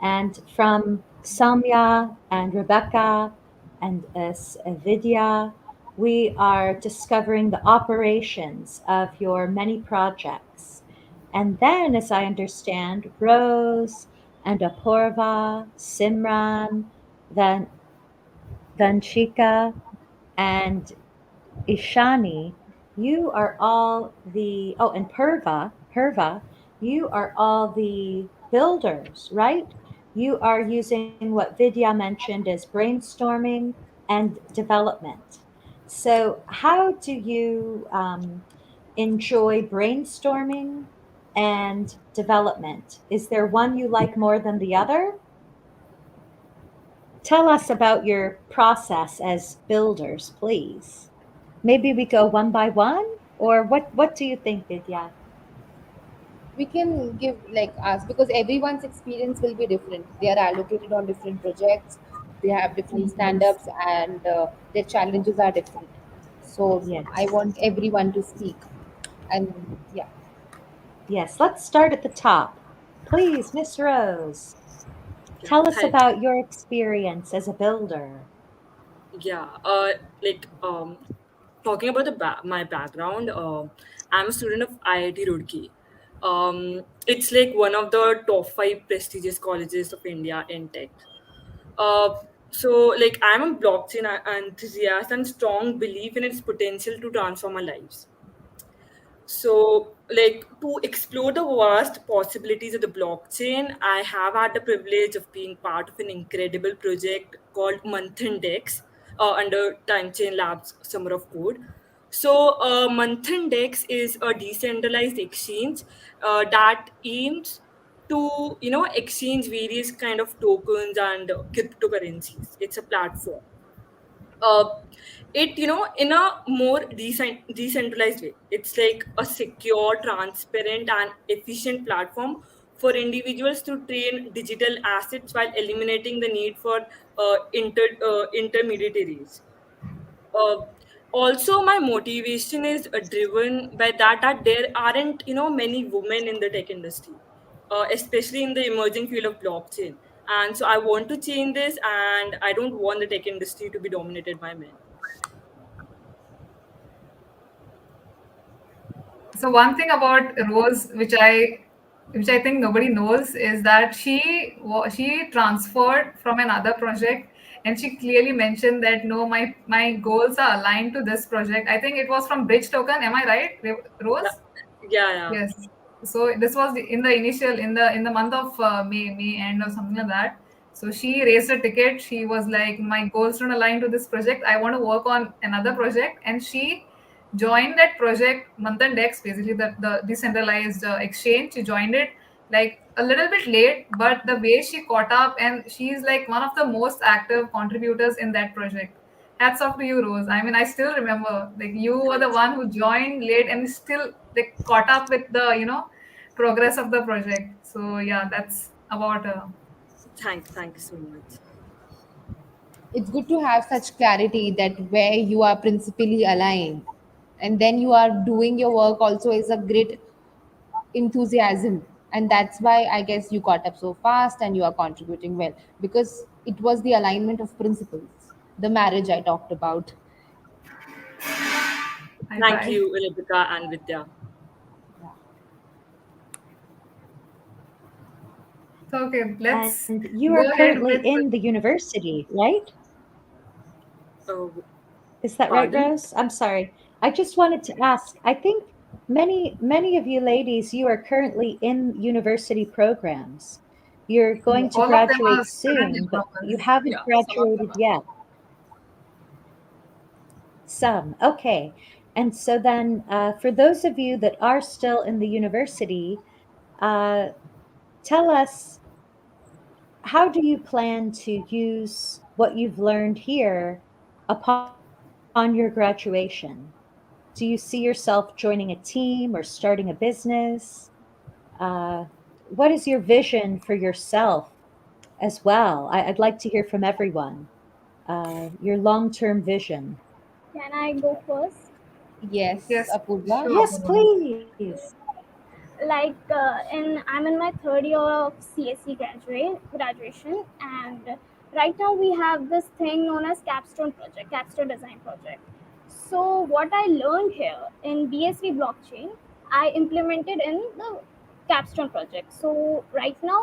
And from Samya and Rebecca and Vidya, we are discovering the operations of your many projects. And then, as I understand, Rose and Apurva, Simran, then Vanchika, and Ishani, you are all the, oh, and Purva, you are all the builders, right? You are using what Vidya mentioned as brainstorming and development. So, how do you enjoy brainstorming and development? Is there one you like more than the other? Tell us about your process as builders, please. Maybe we go one by one, or what do you think, Vidya? We can give like us, because everyone's experience will be different. They are allocated on different projects, they have different Mhm. stand-ups, and their challenges are different. So I Yes. want everyone to speak, and yeah. Yes, let's start at the top. Please, Miss Rose, Yeah. tell us Hi. about your experience as a builder. Yeah. Like talking about my background. I'm a student of IIT Roorkee. It's like one of the top five prestigious colleges of India in tech. Uh, so like I'm a blockchain enthusiast and strong belief in its potential to transform our lives. So, like to explore the vast possibilities of the blockchain, I have had the privilege of being part of an incredible project called Manthan DEX under Timechain Labs Summer of Code. So, Manthan DEX is a decentralized exchange that aims to exchange various kind of tokens and cryptocurrencies. It's a platform uh, it in a more decentralized way. It's like a secure, transparent and efficient platform for individuals to train digital assets while eliminating the need for intermediaries. uh, Also my motivation is driven by that there aren't many women in the tech industry, especially in the emerging field of blockchain. And so I want to change this, and I don't want the tech industry to be dominated by men. So one thing about Rose, which I think nobody knows, is that she transferred from another project, and she clearly mentioned that no, my goals are aligned to this project. I think it was from Bridge Token. Am I right, Yeah, Rose? yeah, yeah. Yes. So this was in the initial, in the month of May end or something like that. So she raised a ticket. She was like, my goals don't align to this project. I want to work on another project, and she joined that project, Manthan DEX, basically the decentralized exchange. She joined it like a little bit late, but the way she caught up, and she's like one of the most active contributors in that project. Hats off to you, Rose. I mean, I still remember, like, you were the Thanks. one who joined late and still like caught up with the progress of the project. So yeah, that's about Thank you so much. It's good to have such clarity that where you are principally aligned. and then you are doing your work also is a great enthusiasm, and that's why I guess you got up so fast and you are contributing well, because it was the alignment of principles, the marriage I talked about. I Thank tried. you, Olivia and Vidya. Yeah. So okay, let's And you are go ahead currently with in the university, right? Oh, Is that right, pardon? Rose? I'm sorry. I just wanted to ask. I think many of you ladies, you are currently in university programs. You're going to all of them are graduate student soon, but you developers. haven't Yeah, some of them graduated are. yet. Some. Okay. And so then, for those of you that are still in the university, uh, tell us, how do you plan to use what you've learned here upon your graduation? Do you see yourself joining a team or starting a business? Uh, what is your vision for yourself as well? I'd like to hear from everyone. Your long-term vision. Can I go first? Yes, Yes, Apurva. sure, Yes, Purva. please. Like I'm in my third year of CSC graduation, and right now we have this thing known as capstone design project. So what I learned here in BSV blockchain, I implemented in the capstone project. So right now,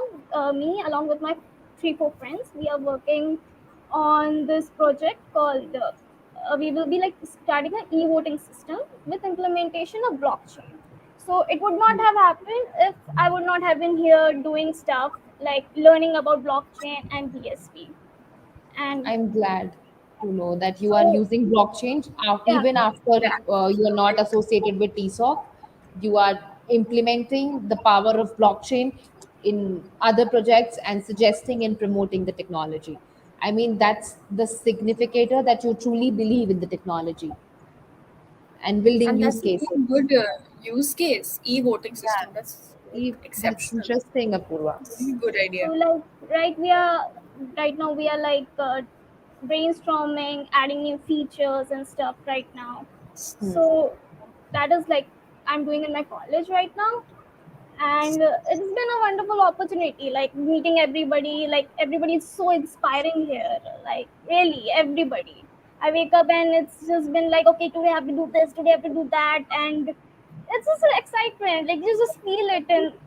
me along with my 3 4 friends, we are working on this project called we will be like starting an e-voting system with implementation of blockchain. So it would not have happened if I would not have been here doing stuff like learning about blockchain and BSV. And I'm glad to know that you are so, using blockchain yeah, even after Yeah. you are not associated with TSoC. You are implementing the power of blockchain in other projects and suggesting and promoting the technology. I mean, that's the significator that you truly believe in the technology and building And use that's a cases. really good use case, e-voting system. That's That's exceptional. interesting, Apurva. Really good so idea. like right now we are like brainstorming, adding new features and stuff right now. Hmm. So that is like I'm doing in my college right now, and it's been a wonderful opportunity, like meeting everybody. Like everybody is so inspiring here, like really everybody. I wake up and it's just been like, okay, today I have to do this, today I have to do that, and it's just an excitement, like you just feel it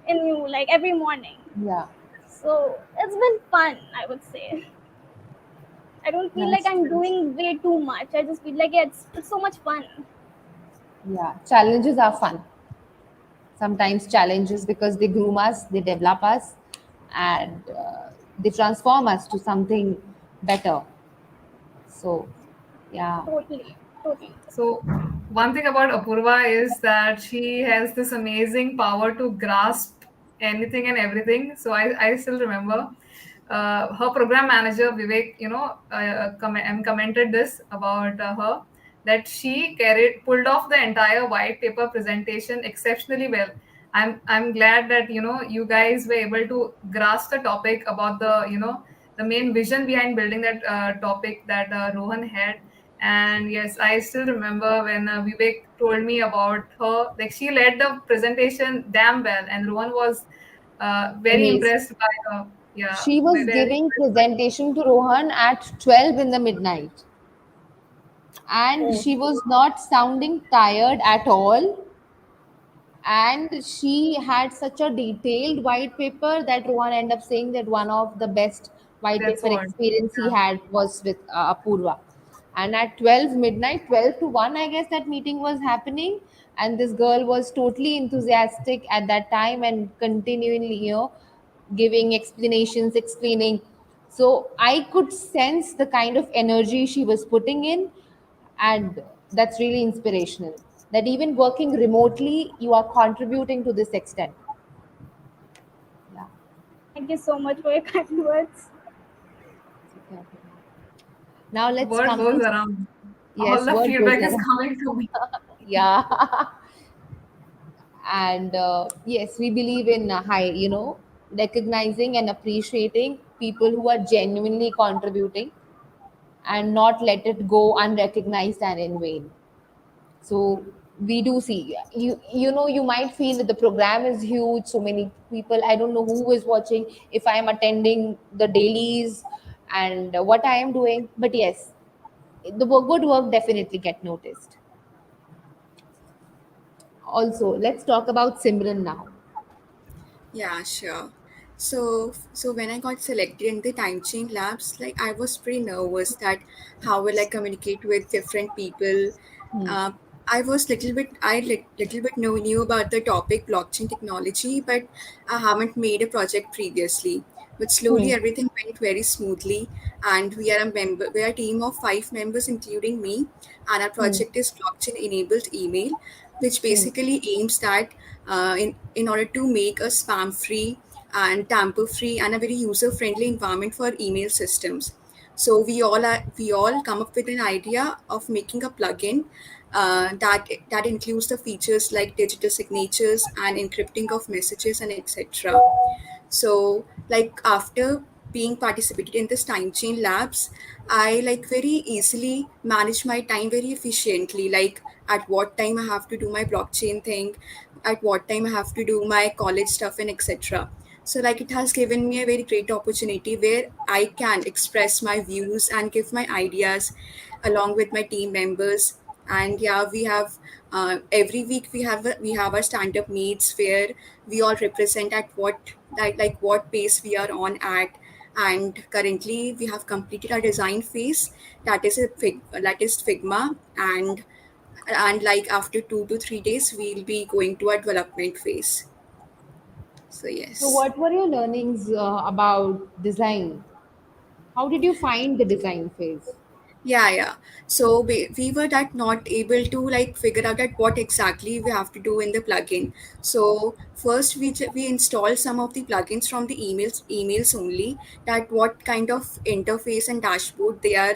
in you like every morning. Yeah, So it's been fun, I would say. I don't feel like that's I'm true. doing way too much. I just feel like, yeah, it's so much fun. Yeah, challenges are fun. Sometimes challenges because they groom us, they develop us, and they transform us to something better. So, yeah. Totally, totally. So, one thing about Apurva is that she has this amazing power to grasp anything and everything. So, I still remember her program manager, Vivek, and commented this about her, that she pulled off the entire white paper presentation exceptionally well. I'm glad that you guys were able to grasp the topic about the main vision behind building that topic that Rohan had. And yes, I still remember when Vivek told me about her. Like she led the presentation damn well, and Rohan was very Amazing. impressed by her. Yeah, She was very giving impressed by. presentation to Rohan at 12 in the midnight, and Oh, she was not sounding tired at all, and she had such a detailed white paper that Rohan ended up saying that one of the best white That's paper what. experience he Yeah. had was with Apurva. And at 12 midnight, 12 to 1, I guess that meeting was happening, and this girl was totally enthusiastic at that time and continually, giving explanations, explaining. So I could sense the kind of energy she was putting in, and that's really inspirational, that even working remotely you are contributing to this extent. Yeah. thank you so much for your kind words. Okay. Now let's Word come goes to, around. All yes, the word goes feedback is around. coming to me. Yeah. And yes, we believe in high, recognizing and appreciating people who are genuinely contributing and not let it go unrecognized and in vain. So We do see, you might feel that the program is huge, so many people, I don't know who is watching, if I am attending the dailies and what I am doing, but yes, the good work definitely get noticed. Also, let's talk about Simran now. Yeah, sure. So when I got selected in the time chain labs, like I was pretty nervous that how will I communicate with different people. Hmm. Uh, I was little bit knew about the topic blockchain technology, but I haven't made a project previously. But slowly Hmm. everything went very smoothly, and we are a team of 5 members, including me, and our Hmm. project is blockchain enabled email, which Hmm. basically aims at in order to make a spam free and tamper free and a very user friendly environment for email systems. So we all come up with an idea of making a plugin that includes the features like digital signatures and encrypting of messages and etc. So like after being participated in this time chain labs, I like very easily manage my time very efficiently, like at what time I have to do my blockchain thing, at what time I have to do my college stuff and etc. So like it has given me a very great opportunity where I can express my views and give my ideas along with my team members. And yeah, we have every week we have our stand up meets where we all represent at like what pace we are on at. And currently we have completed our design phase, that is Figma. And like after 2 to 3 days we'll be going to our development phase. So So yes. what were your learnings about design? How did you find the design phase? Yeah. So we were that not able to like figure out that what exactly we have to do in the plugin. So first we install some of the plugins from the emails only, that what kind of interface and dashboard they are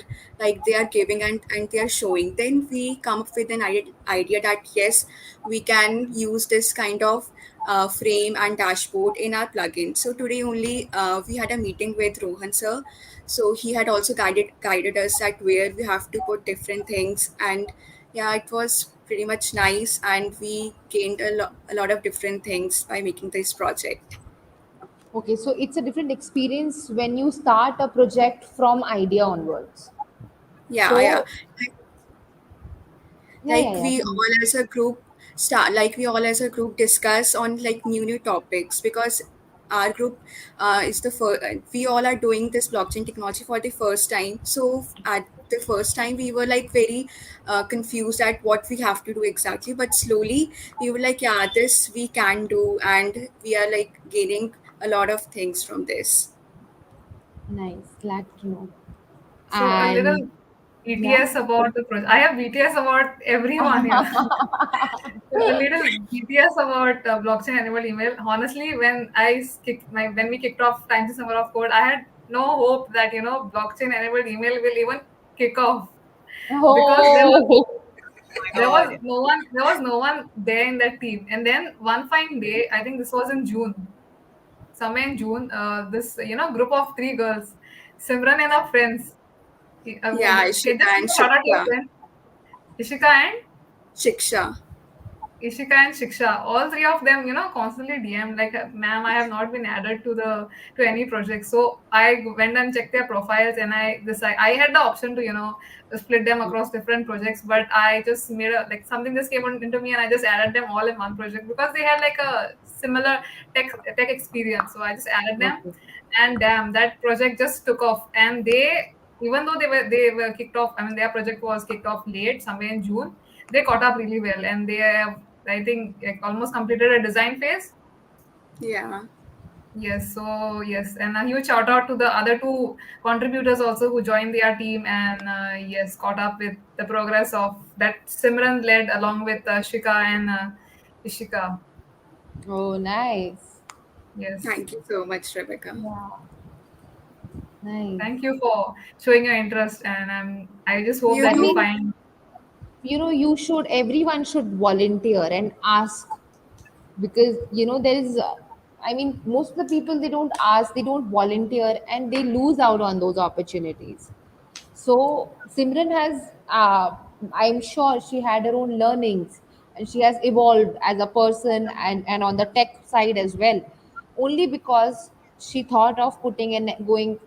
giving and they are showing. Then we come up with an idea that yes, we can use this kind of frame and dashboard in our plugin. So today only we had a meeting with Rohan sir, so he had also guided us at where we have to put different things. And yeah, it was pretty much nice, and we gained a lot of different things by making this project. Okay, so it's a different experience when you start a project from idea onwards. Yeah. So yeah, Like yeah, yeah. we all as a group we all as a group discuss on like new topics, because our group is the first, we all are doing this blockchain technology for the first time. So at the first time we were like very confused at what we have to do exactly, but slowly we were like, yeah, this we can do, and we are like gaining a lot of things from this. Nice, glad to know. So a little And yeah. BTS about the project. I have BTS about everyone here. So a little BTS about blockchain enabled email. Honestly, when we kicked off Times Summer of Code, I had no hope that blockchain enabled email will even kick off, because Oh, Oh my god. there was no one there in that team. And then one fine day, I think this was in June, somewhere in June, this group of three girls, Simran and her friends. Yeah, Okay, Ishika just give and a shout out to your Shiksha. friend, Ishika and Shiksha. Ishika and Shiksha, all three of them, constantly DM like, "Ma'am, I have not been added to any project." So I went and checked their profiles, and I had the option to split them across different projects, but I just made like something just came into me, and I just added them all in one project because they had like a similar tech experience. So I just added them, okay. and damn, that project just took off, and even though they were kicked off, I mean their project was kicked off late, somewhere in June, they caught up really well, and they have, I think, like, almost completed a design phase. Yeah. Yes, so yes, and a huge shout out to the other two contributors also who joined their team, and yes, caught up with the progress of that Simran led along with Shika and Ishika. Oh, nice. Yes, Thank you so much, Rebecca. Yeah, nice. thank you for showing your interest, and I just hope You that I you know, mean, find. everyone should volunteer and ask, because there is I mean, most of the people, they don't ask, they don't volunteer, and they lose out on those opportunities. So Simran has I'm sure she had her own learnings, and she has evolved as a person and on the tech side as well, only because she thought of putting in going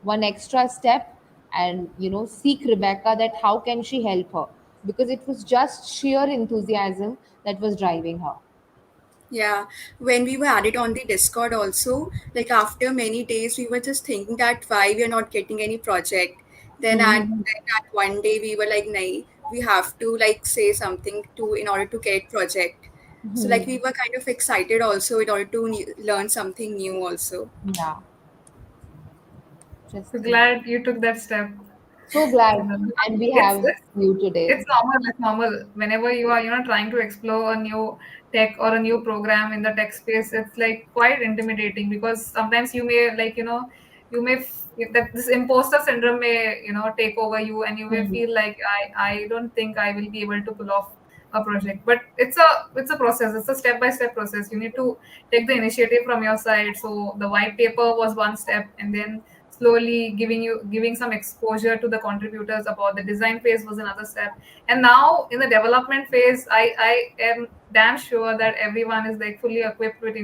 one extra step and seek Rebecca that how can she help her, because it was just sheer enthusiasm that was driving her. Yeah, when we were added on the Discord also, like after many days, we were just thinking that why we are not getting any project. Then at one day we were like, nay, we have to like say something to in order to get project. So like we were kind of excited also in order to learn something new also. Yeah, just So think. glad you took that step. So glad, You know, and we it's have it's you today. it's normal. It's normal. Whenever you are, trying to explore a new tech or a new program in the tech space, it's like quite intimidating because sometimes you may that this imposter syndrome may take over you, and you may Mhm. feel like I don't think I will be able to pull off a project. But it's a process. It's a step by step process. You need to take the initiative from your side. So the white paper was one step, and then slowly giving some exposure to the contributors about the design phase was another step, and now in the development phase I am damn sure that everyone is like fully equipped with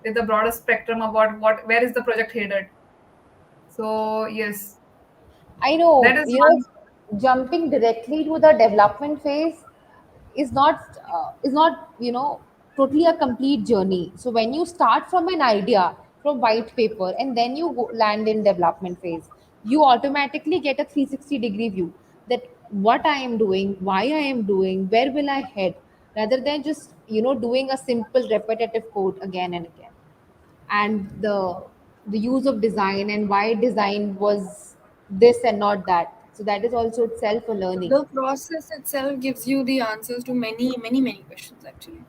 with the broader spectrum about where is the project headed. So yes, I that know, is one. jumping directly to the development phase is not totally a complete journey. So when you start from an idea, from white paper, and then you land in development phase, you automatically get a 360-degree view that what I am doing, why I am doing, where will I head, rather than just doing a simple repetitive code again and again. And the use of design and why design was this and not that, so that is also itself a learning. The process itself gives you the answers to many, many, many questions actually.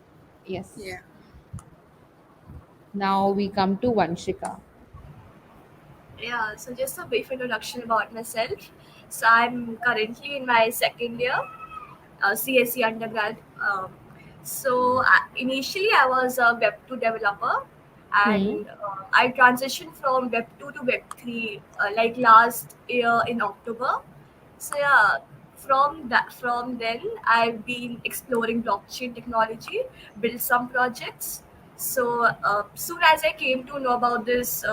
Yes. Yeah. Now we come to Vanshika. Yeah, so just a brief introduction about myself. So I'm currently in my second year, CSE undergrad. Initially I was a Web2 developer, Hmm. and I transitioned from Web2 to Web3 like last year in October. So yeah, from then I've been exploring blockchain technology, built some projects. So soon as I came to know about this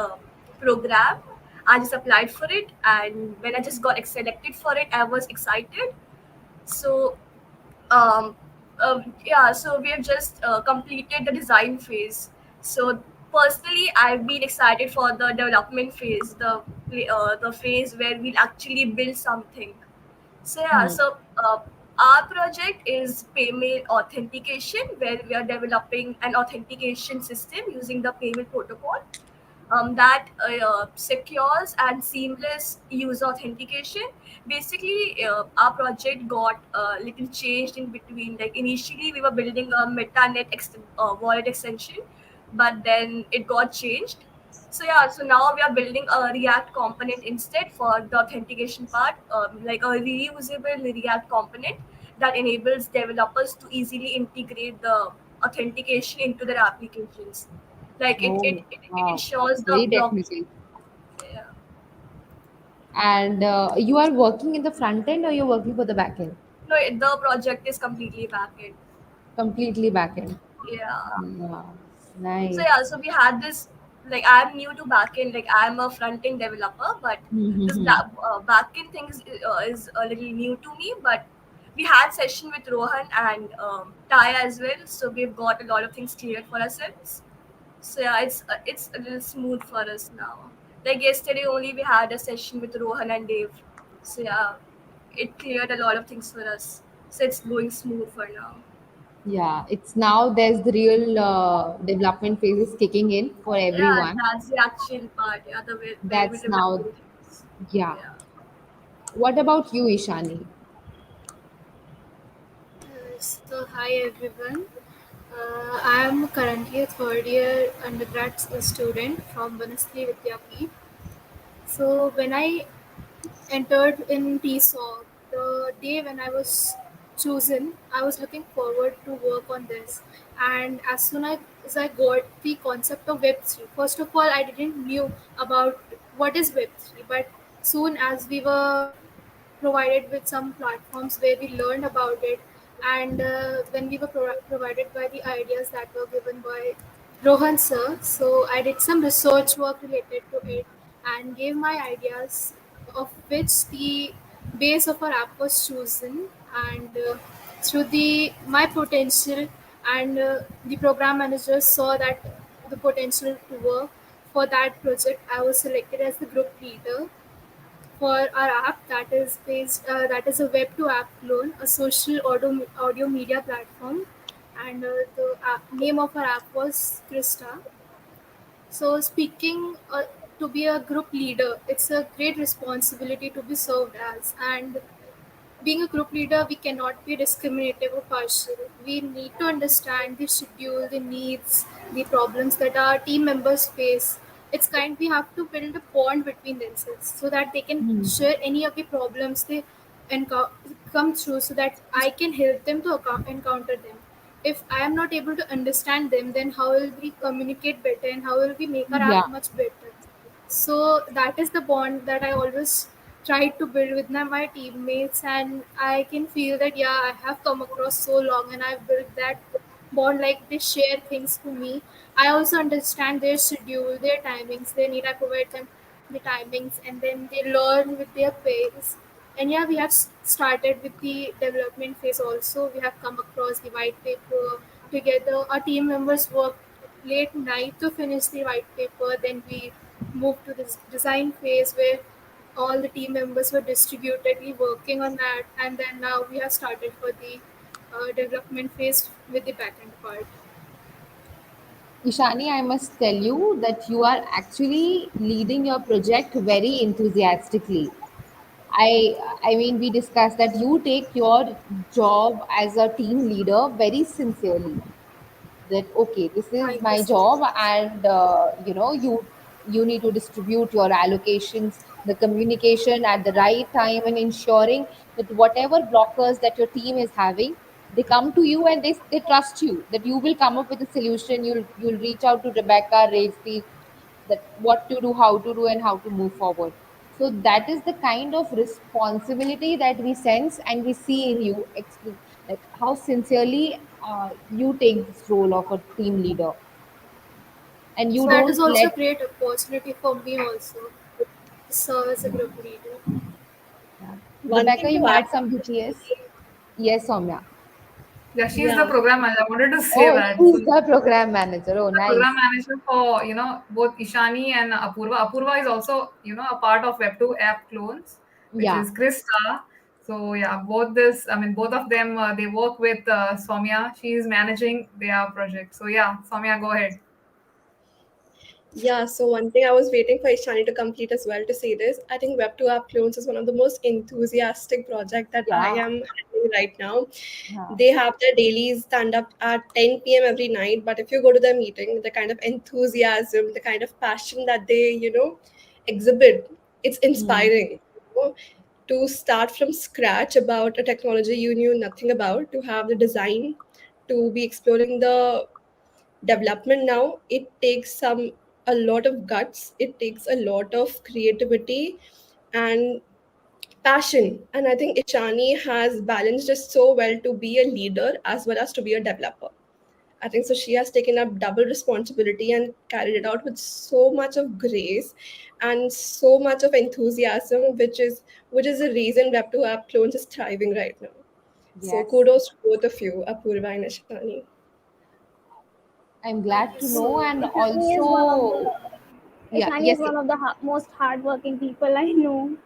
program, I just applied for it, and when I just got selected for it, I was excited. So um, yeah, so we have just completed the design phase. So personally, I've been excited for the development phase, the phase where we'll actually build something. So yeah, Hmm. so our project is Paymail authentication, where we are developing an authentication system using the Paymail protocol that secures and seamless user authentication. Basically, our project got a little changed in between. Like initially, we were building a wallet extension, but then it got changed. So yeah, so now we are building a React component instead for the authentication part, like a reusable React component that enables developers to easily integrate the authentication into their applications. Like Oh, it wow. ensures the Very block. technical. Yeah. And you are working in the front end or you're working for the back end? No, the project is completely backend. Completely back end. Yeah. Yeah. So yeah, Nice. so we had this, like I'm new to backend, like I'm a front end developer, but this Mm-hmm. backend thing is a little new to me. But we had session with Rohan and Taya as well, so we've got a lot of things cleared for ourselves. So yeah, it's a little smooth for us now. Like yesterday only we had a session with Rohan and Dave. So yeah, it cleared a lot of things for us. So it's going smooth for now. Yeah, it's now there's the real development phase is kicking in for Yeah, everyone. that's the actual part. Yeah, the way where we That's develop now, new things. yeah. Yeah. What about you, Ishani? So, hi everyone. I am currently a third year undergrad student from Banasli Vidyapeeth. So, when I entered in TSoC, the day when I was chosen, I was looking forward to work on this. And as soon as I got the concept of Web3, first of all, I didn't knew about what is Web3, but soon as we were provided with some platforms where we learned about it, And when we were provided by the ideas that were given by Rohan sir, so I did some research work related to it and gave my ideas, of which the base of our app was chosen. And through the my potential, and the program manager saw that the potential to work for that project, I was selected as the group leader for our app that is a web to app clone, a social audio media platform, and the name of our app was Krista. So speaking to be a group leader, it's a great responsibility to be served as. And being a group leader, we cannot be discriminative or partial. We need to understand the schedule, the needs, the problems that our team members face. It's kind we have to build a bond between themselves so that they can share any of the problems they come through, so that I can help them to encounter them. If I am not able to understand them, then how will we communicate better and how will we make our Yeah. app much better? So that is the bond that I always try to build with my teammates, and I can feel that yeah, I have come across so long and I've built that bond. Like they share things to me. I also understand their schedule, their timings, their need. I provide them the timings, and then they learn with their pace. And yeah, we have started with the development phase also. We have come across the white paper together. Our team members work late night to finish the white paper. Then we moved to this design phase where all the team members were distributedly working on that. And then now we have started for the development phase with the backend part. Ishani, I must tell you that you are actually leading your project very enthusiastically. I mean, we discussed that you take your job as a team leader very sincerely. That okay, this is Thank you my so job, much. and you need to distribute your allocations, the communication at the right time, and ensuring that whatever blockers that your team is having, they come to you and they trust you that you will come up with a solution. You'll reach out to Rebecca, raise the that what to do, how to do, and how to move forward. So that is the kind of responsibility that we sense and we see in you, like how sincerely you take this role of a team leader, and you So that is don't also let. a great opportunity for me also to serve as a group leader. Yeah. One Rebecca, thing to you add, had some BTS? Yes, Soumya. Yeah, she's the yeah, program manager. I wanted to say Oh, that. So she's the program manager. Oh, the nice. program manager for both Ishani and Apurva. Apurva is also a part of Web2 app clones, which Yeah. is Krista. So yeah, both of them they work with Soumya. She is managing their project. So yeah, Soumya, go ahead. yeah. So one thing I was waiting for Ishani to complete as well to say this. I think Web2 App Clones is one of the most enthusiastic project that I Yeah. am handling right now. Yeah. They have their daily stand up at 10 p.m. every night. But if you go to the meeting, the kind of enthusiasm, the kind of passion that they, exhibit, it's Hmm. inspiring. To start from scratch about a technology you knew nothing about, to have the design, to be exploring the development now, it takes a lot of guts, it takes a lot of creativity and passion. And I think Ishani has balanced it so well to be a leader as well as to be a developer. I think so she has taken up double responsibility and carried it out with so much of grace and so much of enthusiasm, which is the reason Web2 App Clones is thriving right now. So Yes. kudos to both of you, Apurva and Ishani. I'm Thank glad you to so know, much. and Ishani is one of also, the yeah, Ishani is yes, one of the most hardworking people I know.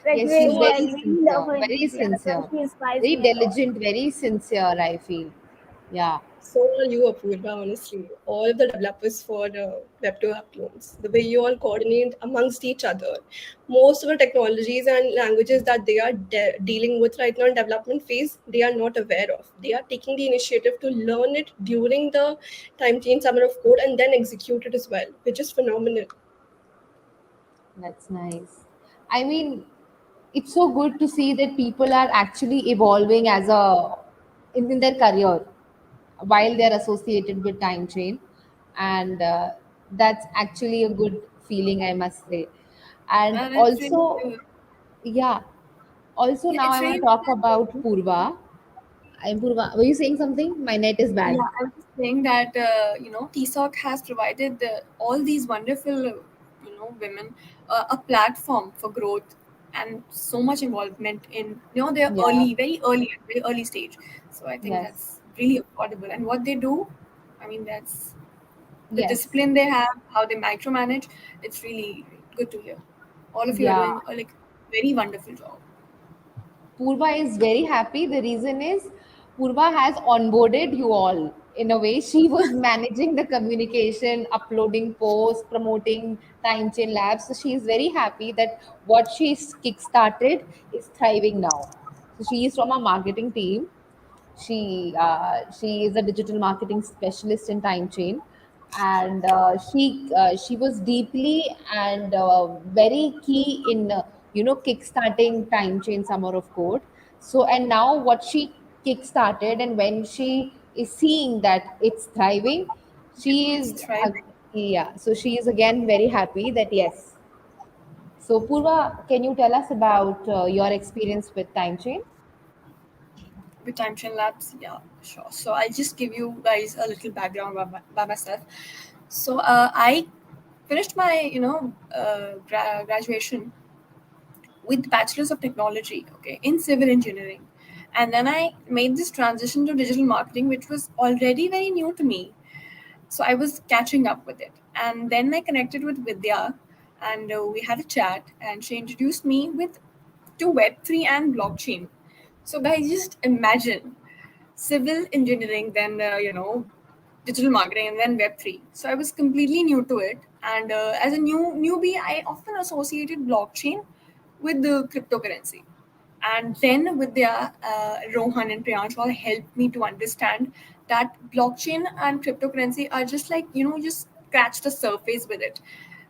Like yes, she's really, I very really love sincere, her very enthusiasm. sincere, She inspires very me a lot. diligent, very sincere, I feel. Yeah. So are you, Apurva, honestly. All of the developers for Web2 app loans, the way you all coordinate amongst each other. Most of the technologies and languages that they are dealing with right now in development phase, they are not aware of. They are taking the initiative to learn it during the time change summer of code and then execute it as well, which is phenomenal. That's nice. I mean, it's so good to see that people are actually evolving as in their career while they're associated with time chain, and that's actually a good feeling, I must say. And And it's also, really, yeah, also yeah, now it's I want really to talk about Purva. I'm Purva. Were you saying something? My net is Yeah, bad. I was just saying that TSoC has provided all these wonderful women a platform for growth and so much involvement in their Yeah. very early stage. So I think Yes. that's really affordable. And what they do, I mean, that's the Yes. discipline they have, how they micromanage. It's really good to hear. All of you are Yeah. doing a very wonderful job. Purva is very happy. The reason is Purva has onboarded you all. In a way, she was managing the communication, uploading posts, promoting Time Chain Labs. So she is very happy that what she's kickstarted is thriving now. So she is from our marketing team. She is a digital marketing specialist in Time Chain, and she was deeply and very key in kickstarting Time Chain Summer of Code. So and now what she kickstarted, and when she is seeing that it's thriving, she It's is thriving. yeah. So she is again very happy that yes. So Purva, can you tell us about your experience with Time Chain? With Timechain Labs, yeah, sure. So I'll just give you guys a little background by myself. So I finished my graduation with bachelor's of technology, okay, in civil engineering, and then I made this transition to digital marketing, which was already very new to me. So I was catching up with it, and then I connected with Vidya, and we had a chat, and she introduced me with to Web3 and blockchain. So guys, just imagine civil engineering, then digital marketing, and then Web3. So I was completely new to it, and as a newbie, I often associated blockchain with the cryptocurrency. And then with their Rohan and Priyansh all helped me to understand that blockchain and cryptocurrency are just just scratch the surface with it.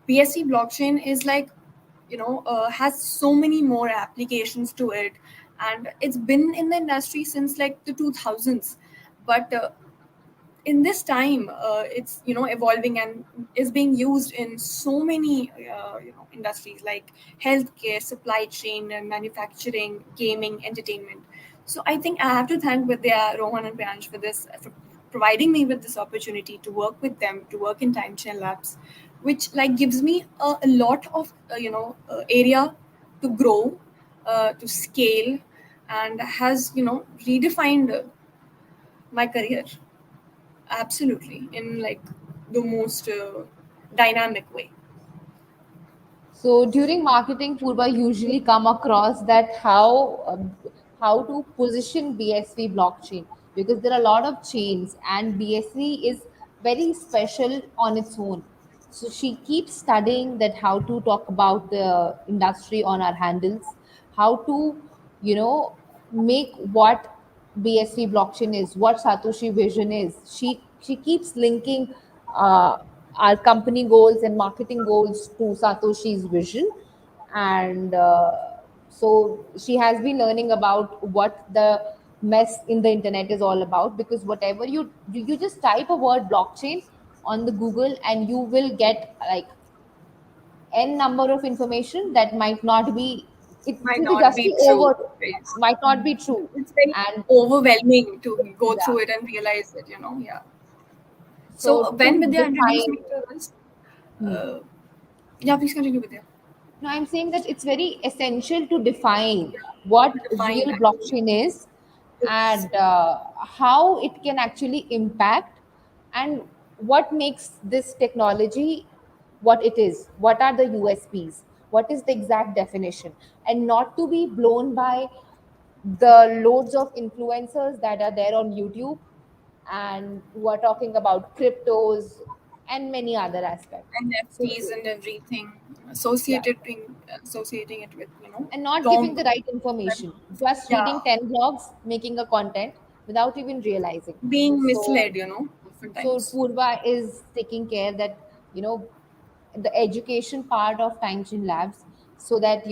BSC blockchain is has so many more applications to it, and it's been in the industry since like the 2000s. But in this time, it's evolving and is being used in so many industries like healthcare, supply chain, manufacturing, gaming, entertainment. So I think I have to thank Vidya, Rohan, and Priyansh for this, for providing me with this opportunity to work with them, to work in Time Chain Labs, which gives me a lot of area to grow, to scale, and has redefined my career. Absolutely, in the most dynamic way. So during marketing, Purva usually come across that how to position BSV blockchain, because there are a lot of chains and BSV is very special on its own. So she keeps studying that how to talk about the industry on our handles, how to make what BSV blockchain is, what Satoshi Vision is. She keeps linking our company goals and marketing goals to Satoshi's vision, and so she has been learning about what the mess in the internet is all about. Because whatever you just type a word blockchain on the Google, and you will get like n number of information that might not be Might it will not just be be true. over, might not be true. It's very And overwhelming to go yeah, through it and realize that, yeah. so So when to Vidya introduced define. me to this, Hmm. yeah, please continue, Vidya. No, I'm saying that it's very essential to define what To define real actually. blockchain is, It's and how it can actually impact, and what makes this technology what it is. What are the USPs? What is the exact definition? And not to be blown by the loads of influencers that are there on YouTube and who are talking about cryptos and many other aspects. So, NFTs and everything yeah, associating it with and not giving wrong. the right information, just reading Yeah, 10 blogs, making a content without even realizing. being So, misled, so oftentimes. Purva is taking care that, the education part of Timechain Labs, so that,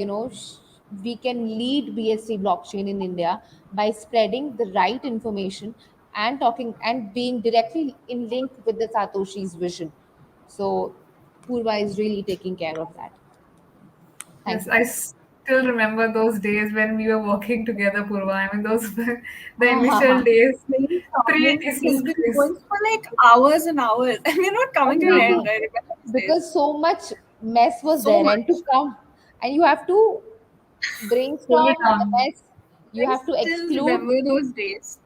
we can lead BSC blockchain in India by spreading the right information and talking and being directly in link with the Satoshi's vision. So Purva is really taking care of that. Thank Yes, you. still remember those days when we were working together, Purva. I mean, those were the initial Ah, days, Brainstorming has pre-TSoC been days. going for like hours and hours, and we're not coming to an Yeah. end. obviously, I remember those days. because so much mess was So there, and to much. come, and you have to Bring it brainstorm the down. mess. You I have to still exclude. remember those days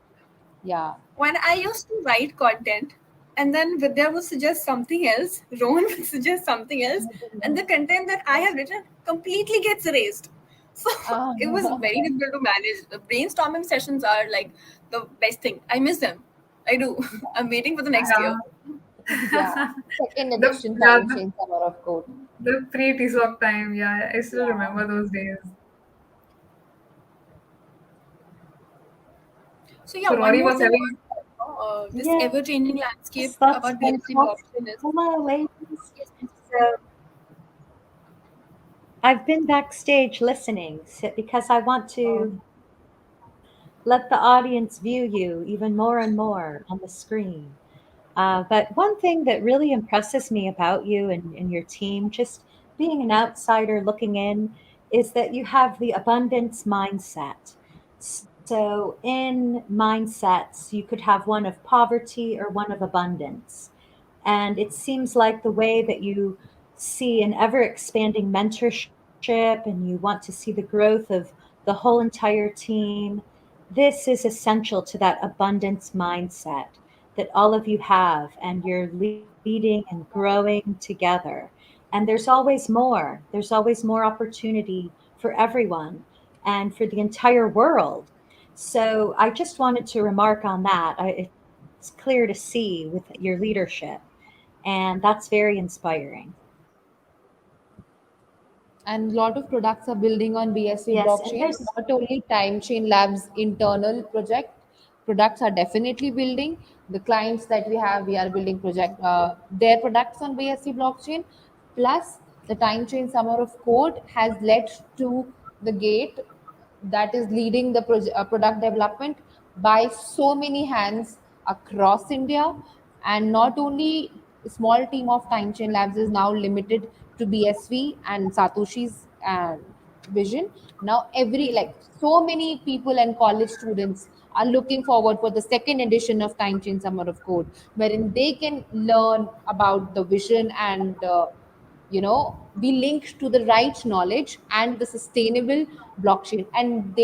Yeah. when I used to write content, and then Vidya would suggest something else, Rohan would suggest something else, and the content that I have written completely gets erased. So Ah, it was very difficult to manage. The brainstorming sessions are like the best thing. I miss them. I do. I'm waiting for the next year. yeah. Second the edition yeah time change summer of code. the pre-TSoC time. Yeah, I still Yeah. remember those days. So yeah, So one Rory more was thing having. about this ever-changing landscape Yes, that's about BSV fantastic. blockchain is Hello, ladies. yes, So I've been backstage listening because I want to let the audience view you even more and more on the screen. But one thing that really impresses me about you and your team, just being an outsider looking in, is that you have the abundance mindset. So, in mindsets, you could have one of poverty or one of abundance. And it seems like the way that you see an ever expanding mentorship and you want to see the growth of the whole entire team, this is essential to that abundance mindset that all of you have, and you're leading and growing together. And there's always more. There's always more opportunity for everyone and for the entire world. So I just wanted to remark on that. It's clear to see with your leadership, and that's very inspiring. And a lot of products are building on BSV Yes, and blockchain. there's Not only Timechain Labs internal project products are definitely building. The clients that we are building project their products on BSV blockchain. Plus, the Timechain Summer of Code has led to the gate that is leading the product development by so many hands across India. And not only a small team of time chain labs is now limited to BSV and Satoshi's vision. Now every like so many people and college students are looking forward for the second edition of time chain summer of code, wherein they can learn about the vision and be linked to the right knowledge and the sustainable blockchain. And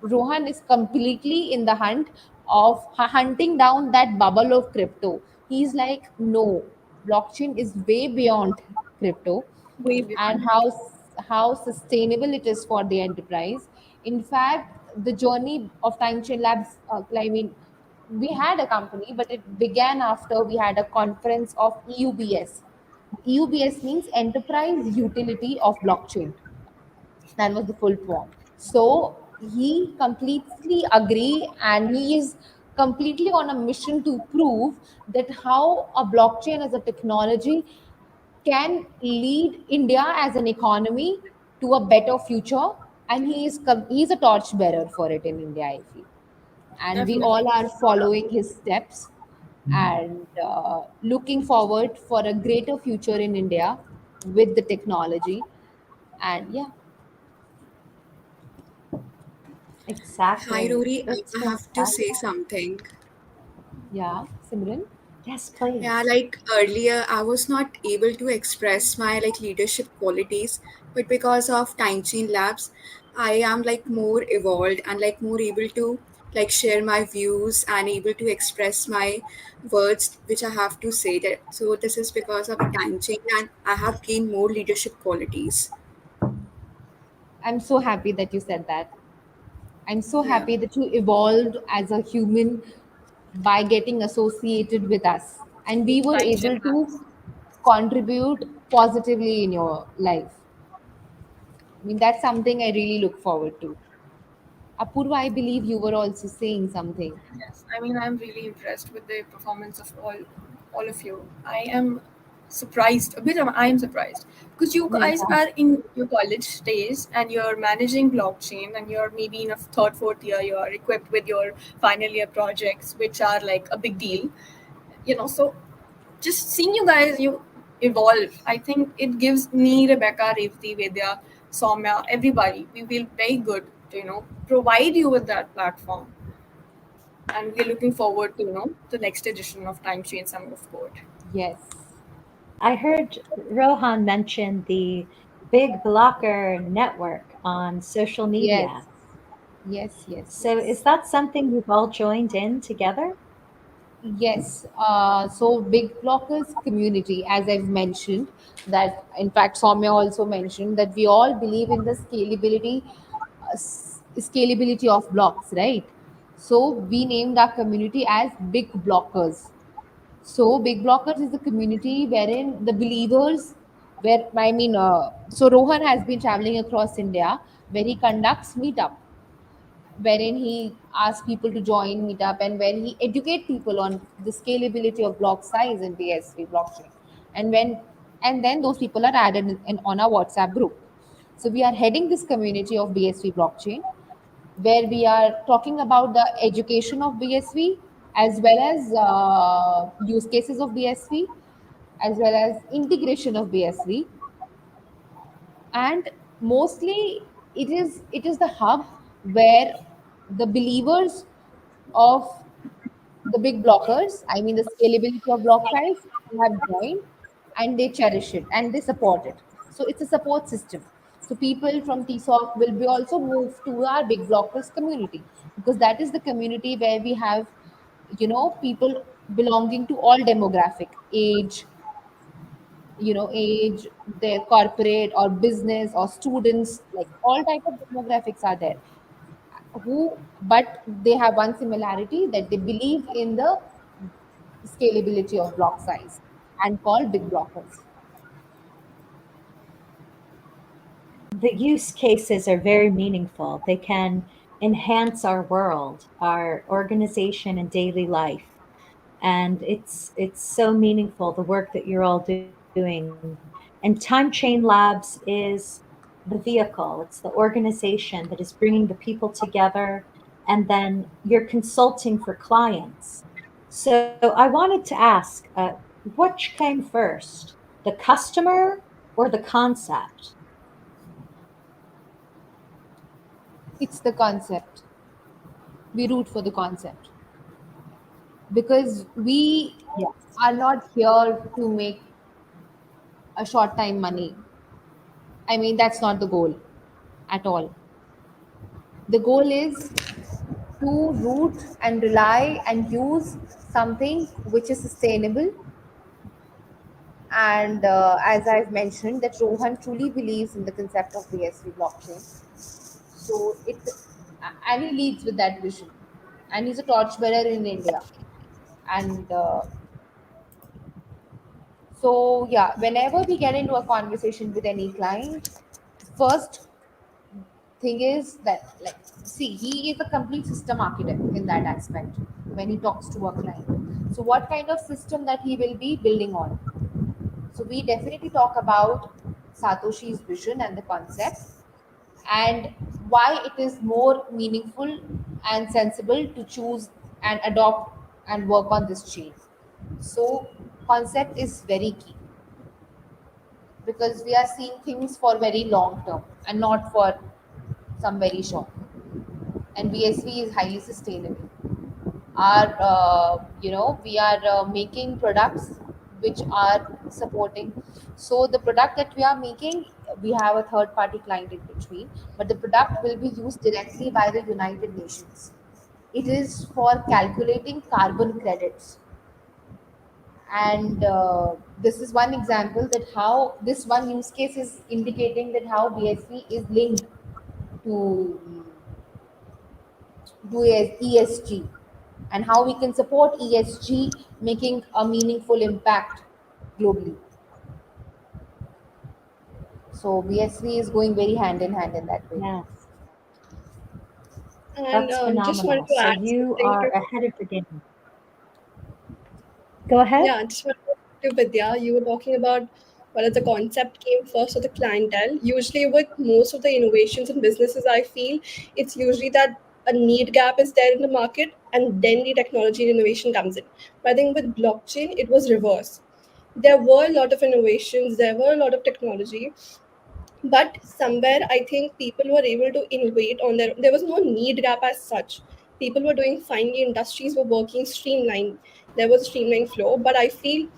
Rohan is completely in the hunt of hunting down that bubble of crypto. He's like, no, blockchain is way beyond crypto, way and beyond it. how sustainable it is for the enterprise. In fact, the journey of Time Chain Labs, I mean, we had a company, but it began after we had a conference of EUBS. EUBS means Enterprise Utility of Blockchain. That was the full form. So he completely agree, and he is completely on a mission to prove that how a blockchain as a technology can lead India as an economy to a better future. And he's a torchbearer for it in India, I feel. And we Definitely. all are following his steps and looking forward for a greater future in India with the technology. And yeah, Hi, exactly. Rory. It's I have to fantastic. say something. yeah, Simran. Yes, Yeah, please. like earlier, I was not able to express my like leadership qualities, but because of Time Chain Labs, I am like more evolved and like more able to like share my views and able to express my words which I have to say. That so this is because of Time Chain, and I have gained more leadership qualities. I'm so happy that you said that. I'm so Yeah. happy that you evolved as a human by getting associated with us. And we were Time chain able labs. to contribute positively in your life. I mean, that's something I really look forward to. Apurva, I believe you were also saying something. Yes, I mean I'm really impressed with the performance of all of you. I am surprised, a bit of I am surprised because you Yeah. guys are in your college days and you're managing blockchain and you're maybe in a third, fourth year, you're equipped with your final year projects, which are like a big deal, so just seeing you guys, you evolve. I think it gives me, Rebecca, Revati, Vedya, Soumya, everybody. We feel very good to, provide you with that platform. And we're looking forward to, the next edition of Timechain Summer of Code. Yes, I heard Rohan mention the Big Blocker network on social yes, media. yes, yes, So is yes. that something you've all joined in together? Yes, so Big Blockers community, as I've mentioned, that in fact Soumya also mentioned that we all believe in the scalability of blocks, right? So we named our community as Big Blockers. So Big Blockers is a community wherein the believers, so Rohan has been traveling across India where he conducts meetup wherein he asks people to join meetup and when he educate people on the scalability of block size in BSV blockchain. And when and then those people are added on our WhatsApp group. So we are heading this community of BSV blockchain where we are talking about the education of BSV as well as use cases of BSV as well as integration of BSV, and mostly it is the hub where the believers of the big blockers, I mean the scalability of block size, have joined and they cherish it and they support it. So it's a support system. So people from TSoC will be also moved to our big blockers community because that is the community where we have people belonging to all demographic age, age, their corporate or business or students, like all type of demographics are there, who but they have one similarity that they believe in the scalability of block size and called big blockers. The use cases are very meaningful. They can enhance our world, our organization, and daily life. And it's so meaningful the work that you're all doing. And Timechain Labs is the vehicle. It's the organization that is bringing the people together, and then you're consulting for clients. So I wanted to ask, which came first, the customer or the concept? It's the concept. We root for the concept because we Yes. are not here to make a short time money. I mean, that's not the goal at all. The goal is to root and rely and use something which is sustainable. And as I've mentioned, that Rohan truly believes in the concept of BSV blockchain. So and he leads with that vision, and he's a torchbearer in India. And so yeah, whenever we get into a conversation with any client, first thing is that, like, see, he is a complete system architect in that aspect when he talks to a client. So what kind of system that he will be building on? So we definitely talk about Satoshi's vision and the concept and why it is more meaningful and sensible to choose and adopt and work on this chain. So concept is very key because we are seeing things for very long term and not for some very short. And BSV is highly sustainable. Our we are making products which are supporting. So the product that we are making, we have a third party client in between, but the product will be used directly by the United Nations. It is for calculating carbon credits, and this is one example that how this one use case is indicating that how BSV is linked to ESG and how we can support ESG making a meaningful impact globally. So BSV is going very hand in hand in that way. Yes. And That's just wanted phenomenal. to So add you something are to, ahead of the game. Go ahead. yeah, just wanted to Vidya. You were talking about whether the concept came first or the clientele. Usually, with most of the innovations in businesses, I feel it's usually that a need gap is there in the market, and then the technology and innovation comes in. But I think with blockchain, it was reverse. There were a lot of innovations, there were a lot of technology, But somewhere I think people were able to innovate on their. There was no need gap as such. People were doing fine. The industries were working streamlined. There was a streamlined flow. But I feel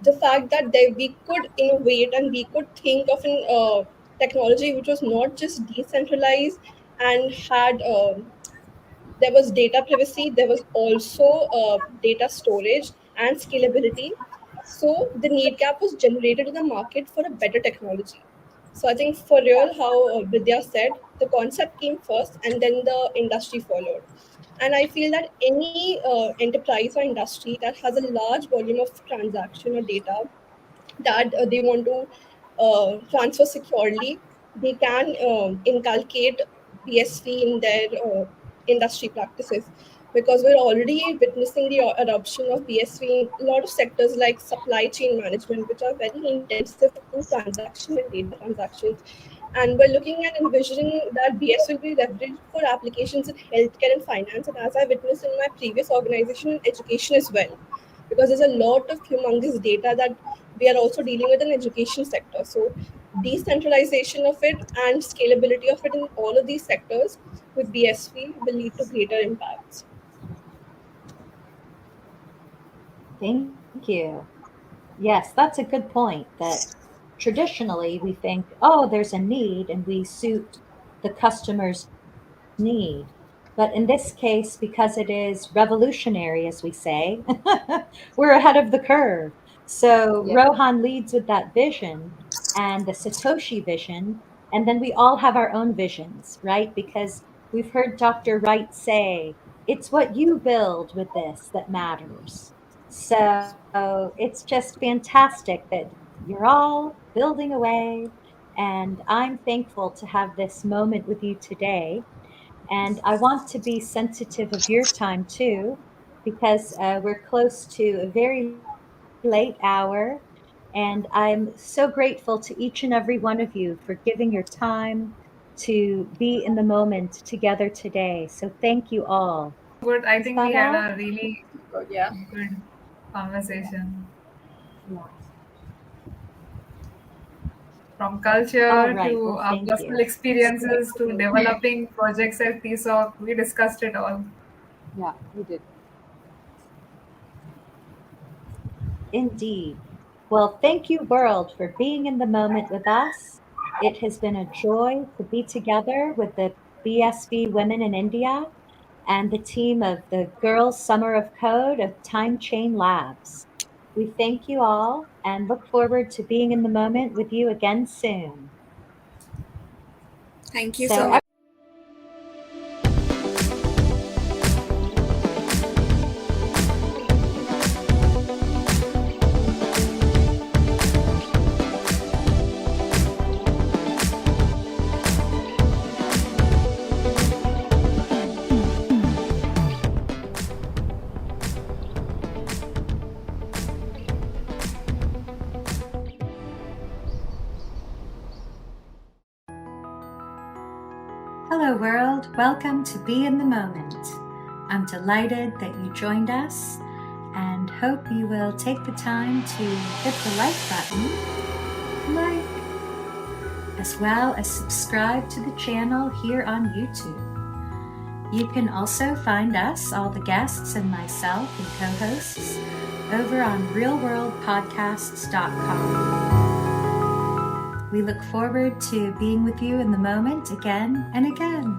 the fact that we could innovate and we could think of an technology which was not just decentralized and had there was data privacy, there was also data storage and scalability. So the need gap was generated in the market for a better technology. So I think for real, how Vidya said, the concept came first and then the industry followed. And I feel that any enterprise or industry that has a large volume of transaction or data that they want to transfer securely, they can inculcate BSV in their industry practices. Because we're already witnessing the adoption of BSV in a lot of sectors like supply chain management, which are very intensive to transaction and data transactions. And we're looking at envisioning that BS will be leveraged for applications in healthcare and finance, and as I witnessed in my previous organization, in education as well, because there's a lot of humongous data that we are also dealing with in education sector. So decentralization of it and scalability of it in all of these sectors with BSV will lead to greater impacts. Thank you. Yes, that's a good point that traditionally we think, oh, there's a need and we suit the customer's need. But in this case, because it is revolutionary, as we say, we're ahead of the curve. So Yeah. Rohan leads with that vision and the Satoshi vision. And then we all have our own visions, right? Because we've heard Dr. Wright say, it's what you build with this that matters. So it's just fantastic that you're all building away. And I'm thankful to have this moment with you today. And I want to be sensitive of your time too, because we're close to a very late hour. And I'm so grateful to each and every one of you for giving your time to be in the moment together today. So thank you all. Good. I Is think we that had all? a really Good, yeah. good conversation. Yeah. From All culture right. to Well, our thank personal you. experiences to developing projects at TSoC, we discussed it all. Yeah, we did. Indeed. Well, thank you, world, for being in the moment with us. It has been a joy to be together with the BSV Women in India and the team of the Girls Summer of Code of Timechain Labs. We thank you all and look forward to being in the moment with you again soon. Thank you so So much. hello, world. Welcome to Be in the Moment. I'm delighted that you joined us and hope you will take the time to hit the like button, as well as subscribe to the channel here on YouTube. You can also find us, all the guests and myself and co-hosts, over on realworldpodcasts.com. We look forward to being with you in the moment again and again.